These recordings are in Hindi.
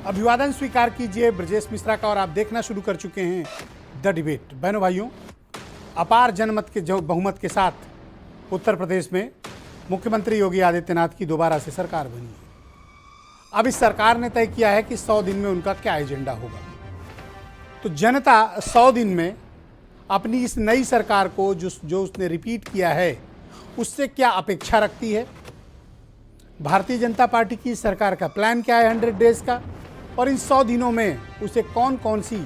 अभिवादन स्वीकार कीजिए ब्रजेश मिश्रा का और आप देखना शुरू कर चुके हैं द डिबेट। बहनों भाइयों, अपार जनमत के बहुमत के साथ उत्तर प्रदेश में मुख्यमंत्री योगी आदित्यनाथ की दोबारा से सरकार बनी है। अब इस सरकार ने तय किया है कि 100 दिन में उनका क्या एजेंडा होगा। तो जनता 100 दिन में अपनी इस नई सरकार को जो उसने रिपीट किया है उससे क्या अपेक्षा रखती है। भारतीय जनता पार्टी की सरकार का प्लान क्या है 100 डेज का, और इन 100 दिनों में उसे कौन कौन सी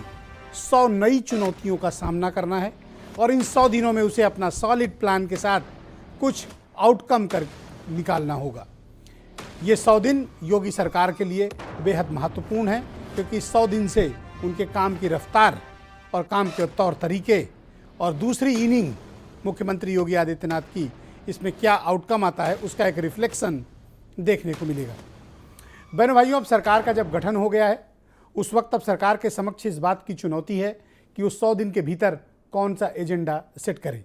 100 नई चुनौतियों का सामना करना है, और इन 100 दिनों में उसे अपना सॉलिड प्लान के साथ कुछ आउटकम कर निकालना होगा। ये 100 दिन योगी सरकार के लिए बेहद महत्वपूर्ण है, क्योंकि 100 दिन से उनके काम की रफ्तार और काम के तौर तरीके और दूसरी इनिंग मुख्यमंत्री योगी आदित्यनाथ की इसमें क्या आउटकम आता है उसका एक रिफ्लेक्शन देखने को मिलेगा। बहनों भाइयों, अब सरकार का जब गठन हो गया है उस वक्त अब सरकार के समक्ष इस बात की चुनौती है कि उस 100 दिन के भीतर कौन सा एजेंडा सेट करे।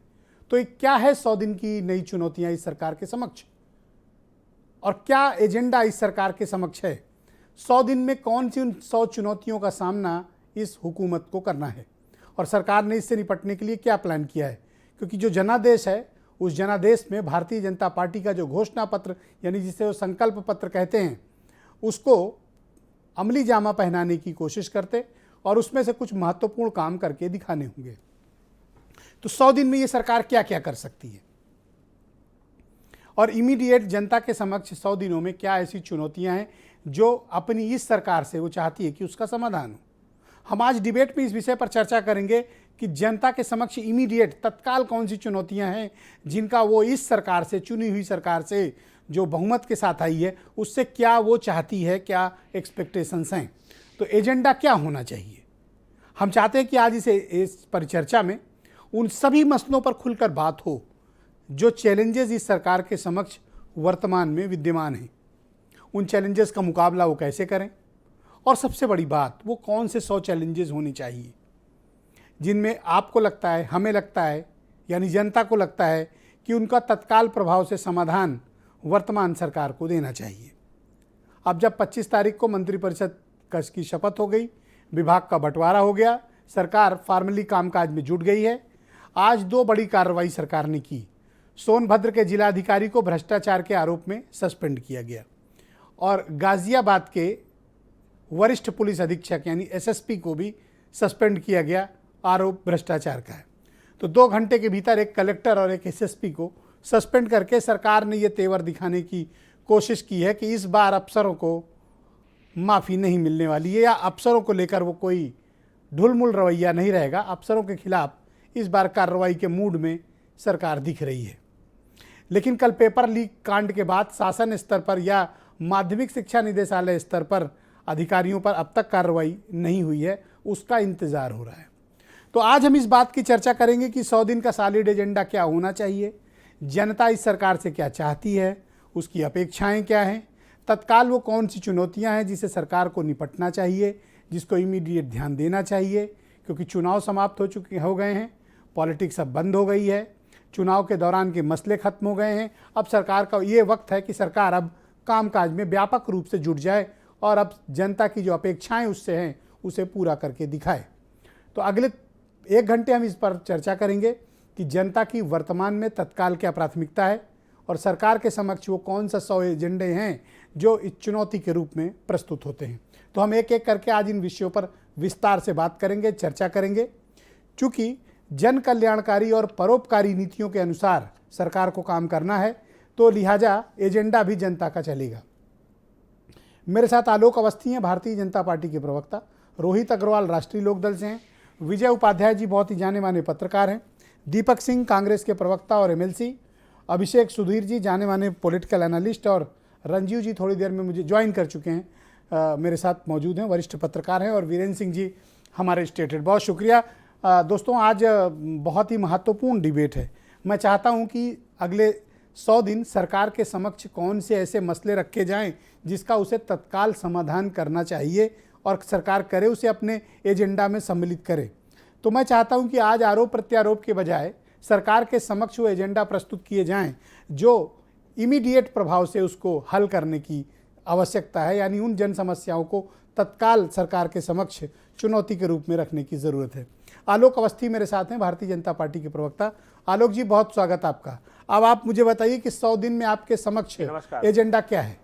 तो ये क्या है 100 दिन की नई चुनौतियां इस सरकार के समक्ष, और क्या एजेंडा इस सरकार के समक्ष है। 100 दिन में कौन सी उन 100 चुनौतियों का सामना इस हुकूमत को करना है, और सरकार ने इससे निपटने के लिए क्या प्लान किया है। क्योंकि जो जनादेश है उस जनादेश में भारतीय जनता पार्टी का जो घोषणा पत्र यानी जिसे वो संकल्प पत्र कहते हैं उसको अमली जामा पहनाने की कोशिश करते और उसमें से कुछ महत्वपूर्ण काम करके दिखाने होंगे। तो 100 दिन में ये सरकार क्या क्या कर सकती है, और इमीडिएट जनता के समक्ष 100 दिनों में क्या ऐसी चुनौतियां हैं जो अपनी इस सरकार से वो चाहती है कि उसका समाधान हो। हम आज डिबेट में इस विषय पर चर्चा करेंगे कि जनता के समक्ष इमीडिएट तत्काल कौन सी चुनौतियां हैं जिनका वो इस सरकार से, चुनी हुई सरकार से जो बहुमत के साथ आई है, उससे क्या वो चाहती है, क्या एक्सपेक्टेशंस हैं। तो एजेंडा क्या होना चाहिए। हम चाहते हैं कि आज इस परिचर्चा में उन सभी मसलों पर खुलकर बात हो जो चैलेंजेस इस सरकार के समक्ष वर्तमान में विद्यमान हैं। उन चैलेंजेस का मुकाबला वो कैसे करें, और सबसे बड़ी बात वो कौन से 100 चैलेंजेस होने चाहिए जिनमें आपको लगता है, हमें लगता है, यानी जनता को लगता है कि उनका तत्काल प्रभाव से समाधान वर्तमान सरकार को देना चाहिए। अब जब 25 तारीख को मंत्रिपरिषद की शपथ हो गई, विभाग का बंटवारा हो गया, सरकार फार्मली कामकाज में जुट गई है। आज 2 बड़ी कार्रवाई सरकार ने की। सोनभद्र के जिलाधिकारी को भ्रष्टाचार के आरोप में सस्पेंड किया गया, और गाजियाबाद के वरिष्ठ पुलिस अधीक्षक यानी एसएसपी को भी सस्पेंड किया गया, आरोप भ्रष्टाचार का है। तो 2 घंटे के भीतर एक कलेक्टर और एक एसएसपी को सस्पेंड करके सरकार ने ये तेवर दिखाने की कोशिश की है कि इस बार अफसरों को माफ़ी नहीं मिलने वाली है, या अफसरों को लेकर वो कोई ढुलमुल रवैया नहीं रहेगा। अफसरों के खिलाफ इस बार कार्रवाई के मूड में सरकार दिख रही है। लेकिन कल पेपर लीक कांड के बाद शासन स्तर पर या माध्यमिक शिक्षा निदेशालय स्तर पर अधिकारियों पर अब तक कार्रवाई नहीं हुई है, उसका इंतज़ार हो रहा है। तो आज हम इस बात की चर्चा करेंगे कि 100 दिन का सॉलिड एजेंडा क्या होना चाहिए, जनता इस सरकार से क्या चाहती है, उसकी अपेक्षाएं क्या हैं, तत्काल वो कौन सी चुनौतियां हैं जिसे सरकार को निपटना चाहिए, जिसको इमीडिएट ध्यान देना चाहिए। क्योंकि चुनाव समाप्त हो गए हैं, पॉलिटिक्स अब बंद हो गई है, चुनाव के दौरान के मसले खत्म हो गए हैं। अब सरकार का ये वक्त है कि सरकार अब कामकाज में व्यापक रूप से जुट जाए और अब जनता की जो अपेक्षाएं उससे हैं उसे पूरा करके दिखाए। तो अगले 1 घंटे हम इस पर चर्चा करेंगे कि जनता की वर्तमान में तत्काल क्या प्राथमिकता है, और सरकार के समक्ष वो कौन सा 100 एजेंडे हैं जो इस चुनौती के रूप में प्रस्तुत होते हैं। तो हम एक एक करके आज इन विषयों पर विस्तार से बात करेंगे, चर्चा करेंगे। चूँकि जन कल्याणकारी और परोपकारी नीतियों के अनुसार सरकार को काम करना है, तो लिहाजा एजेंडा भी जनता का चलेगा। मेरे साथ आलोक अवस्थी हैं, भारतीय जनता पार्टी के प्रवक्ता, रोहित अग्रवाल राष्ट्रीय लोकदल से हैं, विजय उपाध्याय जी बहुत ही जाने माने पत्रकार हैं, दीपक सिंह कांग्रेस के प्रवक्ता और एमएलसी, अभिषेक सुधीर जी जाने माने पॉलिटिकल एनालिस्ट, और रंजीव जी थोड़ी देर में मुझे ज्वाइन कर चुके हैं, मेरे साथ मौजूद हैं, वरिष्ठ पत्रकार हैं, और वीरेंद्र सिंह जी हमारे स्टेट हेड। बहुत शुक्रिया दोस्तों, आज बहुत ही महत्वपूर्ण डिबेट है। मैं चाहता हूँ कि अगले 100 दिन सरकार के समक्ष कौन से ऐसे मसले रखे जाएं जिसका उसे तत्काल समाधान करना चाहिए, और सरकार करे उसे अपने एजेंडा में सम्मिलित करे। तो मैं चाहता हूं कि आज आरोप प्रत्यारोप के बजाय सरकार के समक्ष वो एजेंडा प्रस्तुत किए जाएं जो इमीडिएट प्रभाव से उसको हल करने की आवश्यकता है, यानी उन जन समस्याओं को तत्काल सरकार के समक्ष चुनौती के रूप में रखने की ज़रूरत है। आलोक अवस्थी मेरे साथ हैं, भारतीय जनता पार्टी के प्रवक्ता। आलोक जी, बहुत स्वागत आपका। अब आप मुझे बताइए कि 100 दिन में आपके समक्ष एजेंडा क्या है?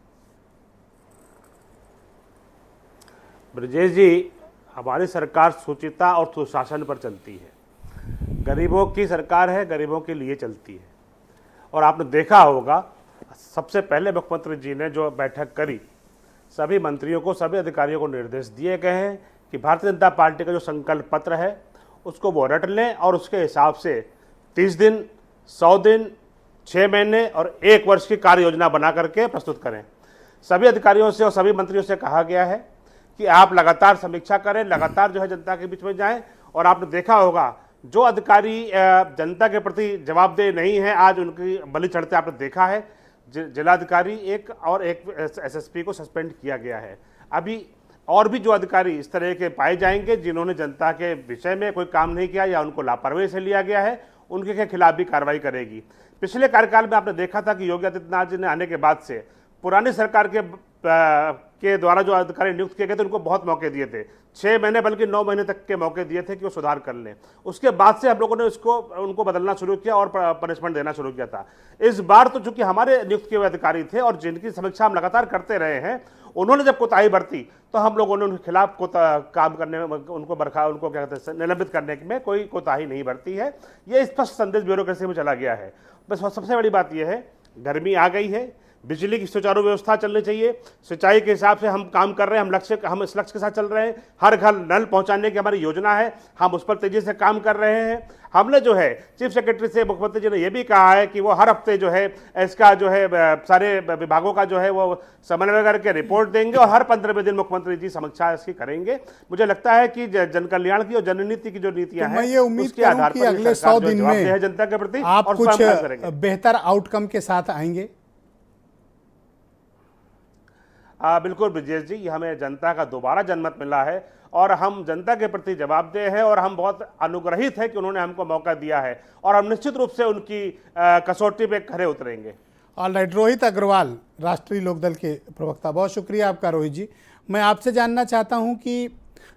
ब्रजेश जी, हमारी सरकार सुचिता और सुशासन पर चलती है। गरीबों की सरकार है, गरीबों के लिए चलती है। और आपने देखा होगा, सबसे पहले मुख्यमंत्री जी ने जो बैठक करी, सभी मंत्रियों को, सभी अधिकारियों को निर्देश दिए गए हैं कि भारतीय जनता पार्टी का जो संकल्प पत्र है उसको वो रट लें और उसके हिसाब से 30 दिन, 100 दिन, 6 महीने और 1 वर्ष की कार्य योजना बना करके प्रस्तुत करें। सभी अधिकारियों से और सभी मंत्रियों से कहा गया है कि आप लगातार समीक्षा करें, लगातार जो है जनता के बीच में जाएं। और आपने देखा होगा, जो अधिकारी जनता के प्रति जवाबदेह नहीं है, आज उनकी बलि चढ़ते आपने देखा है। जिलाधिकारी एक और एक एसएसपी को सस्पेंड किया गया है। अभी और भी जो अधिकारी इस तरह के पाए जाएंगे जिन्होंने जनता के विषय में कोई काम नहीं किया या उनको लापरवाही से लिया गया है, उनके खिलाफ भी कार्रवाई करेगी। पिछले कार्यकाल में आपने देखा था कि योगी आदित्यनाथ जी ने आने के बाद से पुरानी सरकार के द्वारा जो अधिकारी नियुक्त किए गए थे उनको बहुत मौके दिए थे, 6 महीने बल्कि 9 महीने तक के मौके दिए थे कि वो सुधार कर लें। उसके बाद से हम लोगों ने उनको बदलना शुरू किया और पनिशमेंट देना शुरू किया था। इस बार तो चूंकि हमारे नियुक्त किए हुए अधिकारी थे और जिनकी समीक्षा हम लगातार करते रहे हैं, उन्होंने जब कोताही बरती तो हम लोगों ने उनके खिलाफ काम करने में, उनको क्या कहते हैं, निलंबित करने में कोई कोताही नहीं बरती है। ये स्पष्ट संदेश ब्यूरोक्रेसी में चला गया है। बस सबसे बड़ी बात यह है, गर्मी आ गई है, बिजली की सुचारू व्यवस्था चलनी चाहिए। सिंचाई के हिसाब से हम काम कर रहे हैं, हम इस लक्ष्य के साथ चल रहे हैं। हर घर नल पहुंचाने की हमारी योजना है, हम उस पर तेजी से काम कर रहे हैं। हमने जो है चीफ सेक्रेटरी से मुख्यमंत्री जी ने यह भी कहा है कि वो हर हफ्ते जो है इसका जो है सारे विभागों का जो है वो समन्वय करके रिपोर्ट देंगे और हर 15वें दिन मुख्यमंत्री जी समीक्षा इसकी करेंगे। मुझे लगता है कि जन कल्याण की और जननीति की जो नीतियां हैं, उसके आधार पर अगले 100 दिन में जनता के प्रति आप कुछ बेहतर आउटकम के साथ आएंगे। बिल्कुल ब्रजेश जी, हमें जनता का दोबारा जनमत मिला है और हम जनता के प्रति जवाबदेह हैं और हम बहुत अनुग्रहित हैं कि उन्होंने हमको मौका दिया है और हम निश्चित रूप से उनकी कसौटी पे खरे उतरेंगे। ऑलराइट, रोहित अग्रवाल, राष्ट्रीय लोकदल के प्रवक्ता, बहुत शुक्रिया आपका रोहित जी। मैं आपसे जानना चाहता हूं कि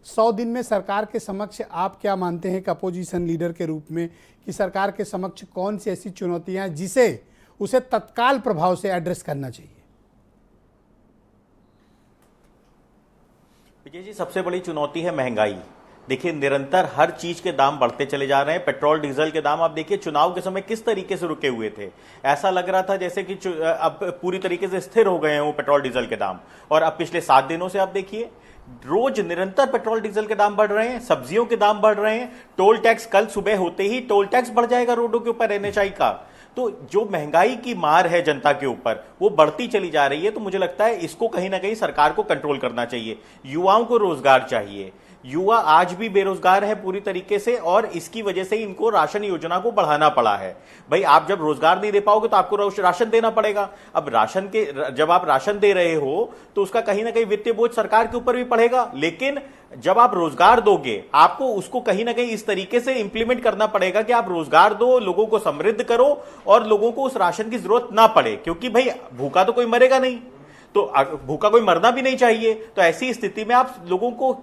100 दिन में सरकार के समक्ष आप क्या मानते हैं, एक अपोजिशन लीडर के रूप में, कि सरकार के समक्ष कौन सी ऐसी चुनौतियाँ हैं जिसे उसे तत्काल प्रभाव से एड्रेस करना चाहिए? विजय जी, सबसे बड़ी चुनौती है महंगाई। देखिए, निरंतर हर चीज के दाम बढ़ते चले जा रहे हैं। पेट्रोल डीजल के दाम आप देखिए चुनाव के समय किस तरीके से रुके हुए थे। ऐसा लग रहा था जैसे कि अब पूरी तरीके से स्थिर हो गए हैं वो पेट्रोल डीजल के दाम। और अब पिछले 7 दिनों से आप देखिए रोज निरंतर पेट्रोल डीजल के दाम बढ़ रहे हैं, सब्जियों के दाम बढ़ रहे हैं। टोल टैक्स, कल सुबह होते ही टोल टैक्स बढ़ जाएगा रोडों के ऊपर, एनएचआई का। तो जो महंगाई की मार है जनता के ऊपर वो बढ़ती चली जा रही है। तो मुझे लगता है इसको कहीं ना कहीं सरकार को कंट्रोल करना चाहिए। युवाओं को रोजगार चाहिए। युवा आज भी बेरोजगार है पूरी तरीके से और इसकी वजह से इनको राशन योजना को बढ़ाना पड़ा है। भाई, आप जब रोजगार नहीं दे पाओगे तो आपको राशन देना पड़ेगा। अब जब आप राशन दे रहे हो तो उसका कहीं ना कहीं वित्तीय बोझ सरकार के ऊपर भी पड़ेगा। लेकिन जब आप रोजगार दोगे, आपको उसको कहीं ना कहीं इस तरीके से इंप्लीमेंट करना पड़ेगा कि आप रोजगार दो, लोगों को समृद्ध करो और लोगों को उस राशन की जरूरत ना पड़े। क्योंकि भाई भूखा तो कोई मरेगा नहीं, तो भूखा कोई मरना भी नहीं चाहिए। तो ऐसी स्थिति में आप लोगों को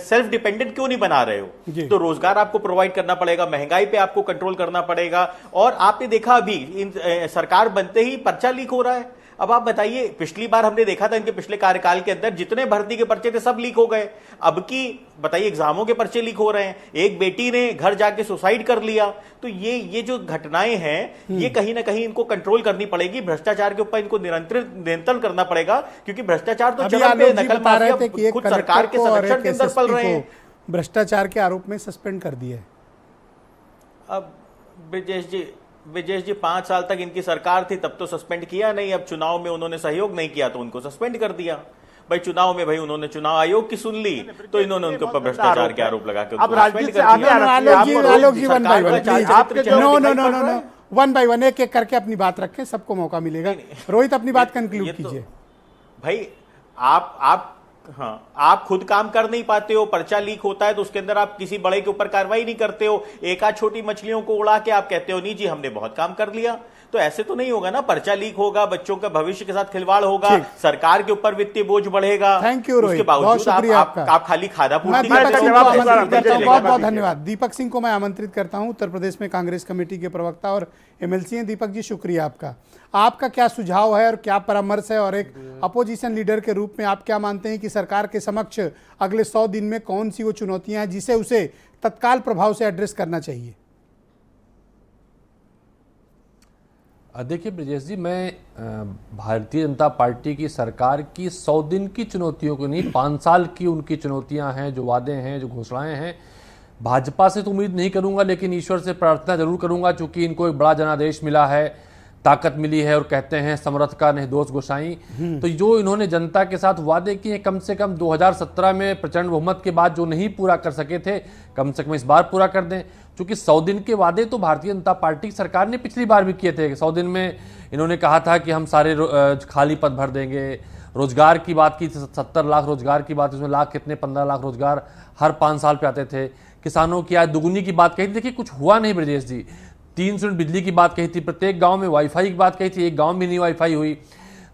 सेल्फ डिपेंडेंट क्यों नहीं बना रहे हो? तो रोजगार आपको प्रोवाइड करना पड़ेगा, महंगाई पे आपको कंट्रोल करना पड़ेगा। और आपने देखा अभी सरकार बनते ही पर्चा लीक हो रहा है। अब आप बताइए, पिछली बार हमने देखा था इनके पिछले कार्यकाल के अंदर जितने भर्ती के पर्चे थे सब लीक हो गए। अब की बताइए एग्जामों के पर्चे लीक हो रहे हैं। एक बेटी ने घर जाके सुसाइड कर लिया। तो ये जो घटनाएं हैं ये कहीं ना कहीं इनको कंट्रोल करनी पड़ेगी। भ्रष्टाचार के ऊपर इनको नियंत्रण करना पड़ेगा, क्योंकि भ्रष्टाचार तो चरम पे, नकल माफिया खुद सरकार के संरक्षण के अंदर पल रहे हैं। भ्रष्टाचार के आरोप में सस्पेंड कर दिया है। अब विजेश जी 5 साल तक इनकी सरकार थी तब तो सस्पेंड किया नहीं। अब चुनाव में उन्होंने सहयोग नहीं किया तो उनको सस्पेंड कर दिया। भाई चुनाव में उन्होंने चुनाव आयोग की सुन ली तो इन्होंने उनके ऊपर भ्रष्टाचार के आरोप लगा के अब राजनीति से आगे आलोक जी वन बाय वन एक एक करके अपनी बात रखें, सबको मौका मिलेगा। रोहित अपनी बात कंक्लूड कीजिए। भाई आप खुद काम कर नहीं पाते हो, पर्चा लीक होता है तो उसके अंदर आप किसी बड़े के ऊपर कार्रवाई नहीं करते हो। एक आध छोटी मछलियों को उड़ा के आप कहते हो नहीं जी हमने बहुत काम कर लिया। तो ऐसे तो नहीं होगा ना, पर्चा लीक होगा, बच्चों का भविष्य के साथ खिलवाड़ होगा, सरकार के ऊपर वित्तीय बोझ बढ़ेगा। थैंक यू रोहित, उसके बावजूद आप खाली खादा पूर्ति बहुत बहुत धन्यवाद। दीपक सिंह को मैं आमंत्रित करता हूं, उत्तर प्रदेश में कांग्रेस कमेटी के प्रवक्ता और एमएलसी हैं। दीपक जी, शुक्रिया आपका क्या सुझाव है और क्या परामर्श है, और एक अपोजिशन लीडर के रूप में आप क्या मानते हैं कि सरकार के समक्ष अगले 100 दिन में कौन सी वो चुनौतियां हैं जिसे उसे तत्काल प्रभाव से एड्रेस करना चाहिए? देखिए ब्रजेश जी, मैं भारतीय जनता पार्टी की सरकार की 100 दिन की चुनौतियों को नहीं, 5 साल की उनकी चुनौतियां हैं, जो वादे हैं, जो घोषणाएं हैं, भाजपा से तो उम्मीद नहीं करूंगा, लेकिन ईश्वर से प्रार्थना जरूर करूंगा, चूंकि इनको एक बड़ा जनादेश मिला है, ताकत मिली है, और कहते हैं समर्थ का निर्दोष गोसाई। तो जो इन्होंने जनता के साथ वादे किए, कम से कम 2017 में प्रचंड बहुमत के बाद जो नहीं पूरा कर सके थे, कम से कम इस बार पूरा कर दें। क्योंकि 100 दिन के वादे तो भारतीय जनता पार्टी की सरकार ने पिछली बार भी किए थे। 100 दिन में इन्होंने कहा था कि हम सारे खाली पद भर देंगे, रोजगार की बात की, 70 लाख रोजगार की बात, उसमें लाख कितने 15 लाख रोजगार हर 5 साल पे आते थे। किसानों की आय दुगुनी की बात कही थी, देखिए कुछ हुआ नहीं ब्रजेश जी। 300 यूनिट बिजली की बात कही थी, प्रत्येक गांव में वाईफाई की बात कही थी, एक गांव में नहीं वाईफाई हुई।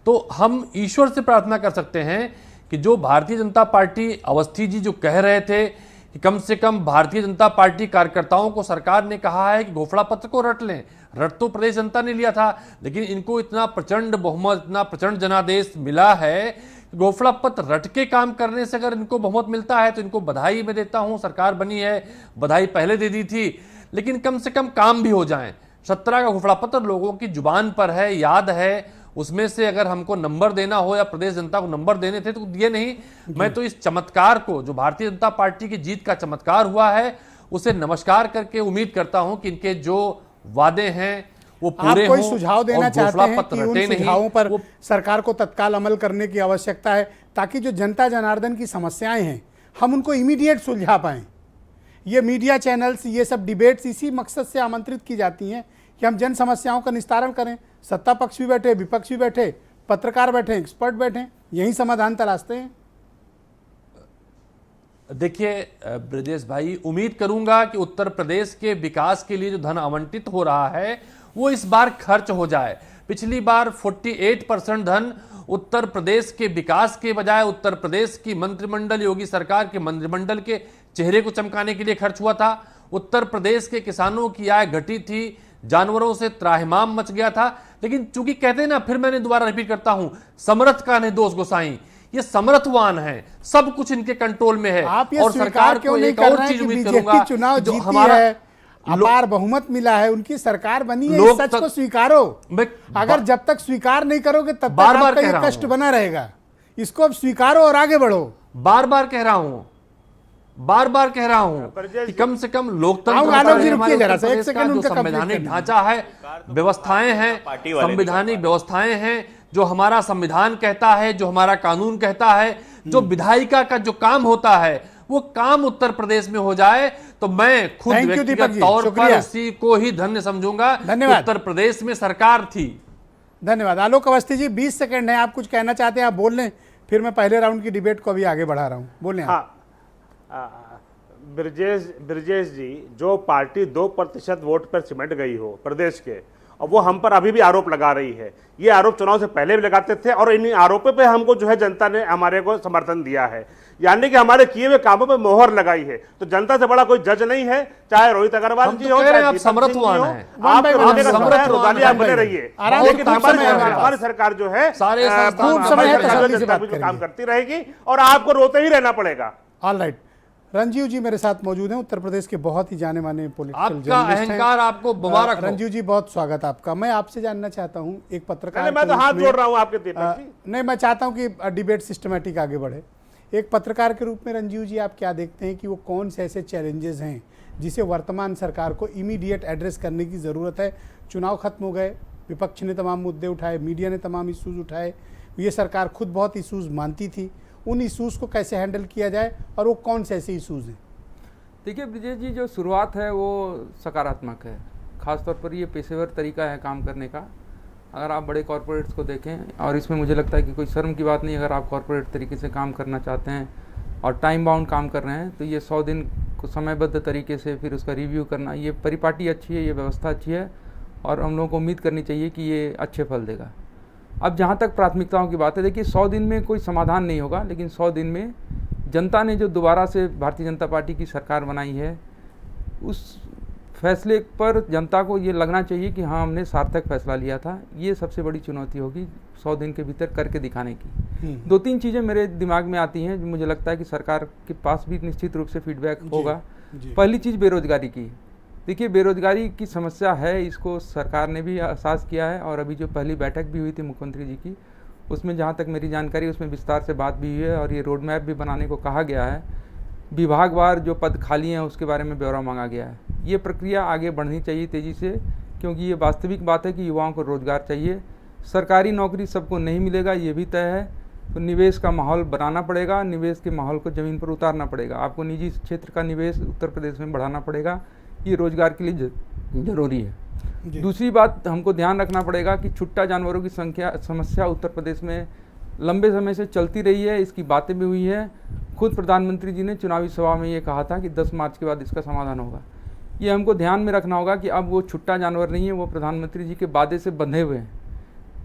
तो हम ईश्वर से प्रार्थना कर सकते हैं कि जो भारतीय जनता पार्टी, अवस्थी जी जो कह रहे थे कि कम से कम भारतीय जनता पार्टी कार्यकर्ताओं को सरकार ने कहा है कि घोषणा पत्र को रट लें, रट तो प्रदेश जनता ने लिया था, लेकिन इनको इतना प्रचंड बहुमत, इतना प्रचंड जनादेश मिला है, घोषणा पत्र रट के काम करने से अगर इनको बहुमत मिलता है तो इनको बधाई मैं देता हूं। सरकार बनी है, बधाई पहले दे दी थी, लेकिन कम से कम काम भी हो जाएं। 17 का घोषणा पत्र लोगों की जुबान पर है, याद है, उसमें से अगर हमको नंबर देना हो या प्रदेश जनता को नंबर देने थे तो दिए नहीं। मैं तो इस चमत्कार को, जो भारतीय जनता पार्टी की जीत का चमत्कार हुआ है, उसे नमस्कार करके उम्मीद करता हूं कि इनके जो वादे हैं वो पूरे आप हों। कोई सुझाव देना चाहते हैं कि उन सुझावों पर वो सरकार को तत्काल अमल करने की आवश्यकता है, ताकि जो जनता जनार्दन की समस्याएं हैं हम उनको इमीडिएट सुलझा पाएं? ये मीडिया चैनल्स, ये सब डिबेट्स इसी मकसद से आमंत्रित की जाती हैं कि हम जन समस्याओं का निस्तारण करें। सत्ता पक्ष भी बैठे, विपक्ष भी बैठे, पत्रकार बैठे, एक्सपर्ट बैठे, यही समाधान तलाशते हैं। देखिए ब्रजेश भाई, उम्मीद करूंगा कि उत्तर प्रदेश के विकास के लिए जो धन आवंटित हो रहा है वो इस बार खर्च हो जाए। पिछली बार 48% धन उत्तर प्रदेश के विकास के बजाय उत्तर प्रदेश की मंत्रिमंडल, योगी सरकार के मंत्रिमंडल के चेहरे को चमकाने के लिए खर्च हुआ था। उत्तर प्रदेश के किसानों की आय घटी थी, जानवरों से त्राहिमाम मच गया था। लेकिन चूंकि कहते हैं ना, फिर मैंने दोबारा रिपीट करता हूं, समर्थ का निर्दोष गोसाई, ये समर्थवान है, सब कुछ इनके कंट्रोल में है। आप ये और सरकार क्यों को नहीं एक कर और रहे चीज हैं कि उम्मीद बीजेपी करूंगा, चुनाव जो जीती हमारा है, अपार बहुमत मिला है, उनकी सरकार बनी है, इस सच को स्वीकारो। अगर जब तक स्वीकार नहीं करोगे तब तक आपका ये कष्ट बना रहेगा। इसको अब स्वीकारो और आगे बढ़ो। बार बार कह रहा हूं कि कम से कम लोकतंत्र जो संवैधानिक ढांचा है, व्यवस्थाएं हैं, संवैधानिक व्यवस्थाएं हैं, जो हमारा संविधान कहता है, जो हमारा कानून कहता है, जो विधायिका का जो काम होता है, वो काम उत्तर प्रदेश में हो जाए तो मैं खुद व्यक्तिगत तौर पर उसी को ही धन्य समझूंगा। उत्तर प्रदेश में सरकार थी। धन्यवाद। आलोक अवस्थी जी, 20 सेकंड है, आप कुछ कहना चाहते हैं आप बोल लें, फिर मैं पहले राउंड की डिबेट को अभी आगे बढ़ा रहा हूं, बोलें। हाँ, ब्रजेश जी, जो पार्टी 2% वोट पर सिमट गई हो प्रदेश के, और वो हम पर अभी भी आरोप लगा रही है, ये आरोप चुनाव से पहले भी लगाते थे, और इन आरोपों पे हमको जो है जनता ने हमारे को समर्थन दिया है, यानी कि हमारे किए हुए कामों पे मोहर लगाई है। तो जनता से बड़ा कोई जज नहीं है, चाहे रोहित अग्रवाल जी हो, चाहे आप समर्थवान हैं, आप बने रहिए, लेकिन हमारी सरकार जो है काम करती रहेगी और आपको रोते ही रहना पड़ेगा। ऑल राइट, रंजीव जी मेरे साथ मौजूद हैं, उत्तर प्रदेश के बहुत ही जाने माने पॉलिटिकल आपका अहंकार आपको मुबारक हो। रंजीव जी, बहुत स्वागत आपका। मैं आपसे जानना चाहता हूं, एक पत्रकार, मैं तो हाथ जोड़ रहा हूं आपके नहीं, मैं चाहता हूं कि डिबेट सिस्टमैटिक आगे बढ़े। एक पत्रकार के रूप में रंजीव जी, आप क्या देखते हैं कि वो कौन से ऐसे चैलेंजेस हैं जिसे वर्तमान सरकार को इमीडिएट एड्रेस करने की ज़रूरत है? चुनाव खत्म हो गए, विपक्ष ने तमाम मुद्दे उठाए, मीडिया ने तमाम इशूज़ उठाए, ये सरकार खुद बहुत इशूज़ मानती थी, उन इशूज़ को कैसे हैंडल किया जाए और वो कौन से ऐसे इशूज़ हैं? देखिए ब्रजेश जी, जो शुरुआत है वो सकारात्मक है, ख़ासतौर पर ये पेशेवर तरीका है काम करने का। अगर आप बड़े कॉरपोरेट्स को देखें, और इसमें मुझे लगता है कि कोई शर्म की बात नहीं, अगर आप कॉरपोरेट तरीके से काम करना चाहते हैं और टाइम बाउंड काम कर रहे हैं, तो ये 100 दिन को समयबद्ध तरीके से फिर उसका रिव्यू करना, ये परिपाटी अच्छी है, ये व्यवस्था अच्छी है। और हम लोगों को उम्मीद करनी चाहिए कि ये अच्छे फल देगा। अब जहाँ तक प्राथमिकताओं की बात है, देखिए 100 दिन में कोई समाधान नहीं होगा, लेकिन 100 दिन में जनता ने जो दोबारा से भारतीय जनता पार्टी की सरकार बनाई है, उस फैसले पर जनता को ये लगना चाहिए कि हाँ, हमने सार्थक फैसला लिया था। ये सबसे बड़ी चुनौती होगी 100 दिन के भीतर करके दिखाने की। 2-3 चीज़ें मेरे दिमाग में आती हैं जो मुझे लगता है कि सरकार के पास भी निश्चित रूप से फीडबैक होगा। पहली चीज़ बेरोजगारी की। देखिए, बेरोजगारी की समस्या है, इसको सरकार ने भी एहसास किया है और अभी जो पहली बैठक भी हुई थी मुख्यमंत्री जी की, उसमें जहाँ तक मेरी जानकारी उसमें विस्तार से बात भी हुई है और ये रोड मैप भी बनाने को कहा गया है। विभागवार जो पद खाली हैं उसके बारे में ब्यौरा मांगा गया है। ये प्रक्रिया आगे बढ़नी चाहिए तेज़ी से, क्योंकि ये वास्तविक बात है कि युवाओं को रोज़गार चाहिए। सरकारी नौकरी सबको नहीं मिलेगा, ये भी तय है। तो निवेश का माहौल बनाना पड़ेगा, निवेश के माहौल को ज़मीन पर उतारना पड़ेगा। आपको निजी क्षेत्र का निवेश उत्तर प्रदेश में बढ़ाना पड़ेगा, ये रोज़गार के लिए ज़रूरी है। दूसरी बात हमको ध्यान रखना पड़ेगा कि छुट्टा जानवरों की समस्या उत्तर प्रदेश में लंबे समय से चलती रही है, इसकी बातें भी हुई है। खुद प्रधानमंत्री जी ने चुनावी सभा में ये कहा था कि 10 मार्च के बाद इसका समाधान होगा। ये हमको ध्यान में रखना होगा कि अब वो छुट्टा जानवर नहीं है, वो प्रधानमंत्री जी के वादे से बंधे हुए हैं।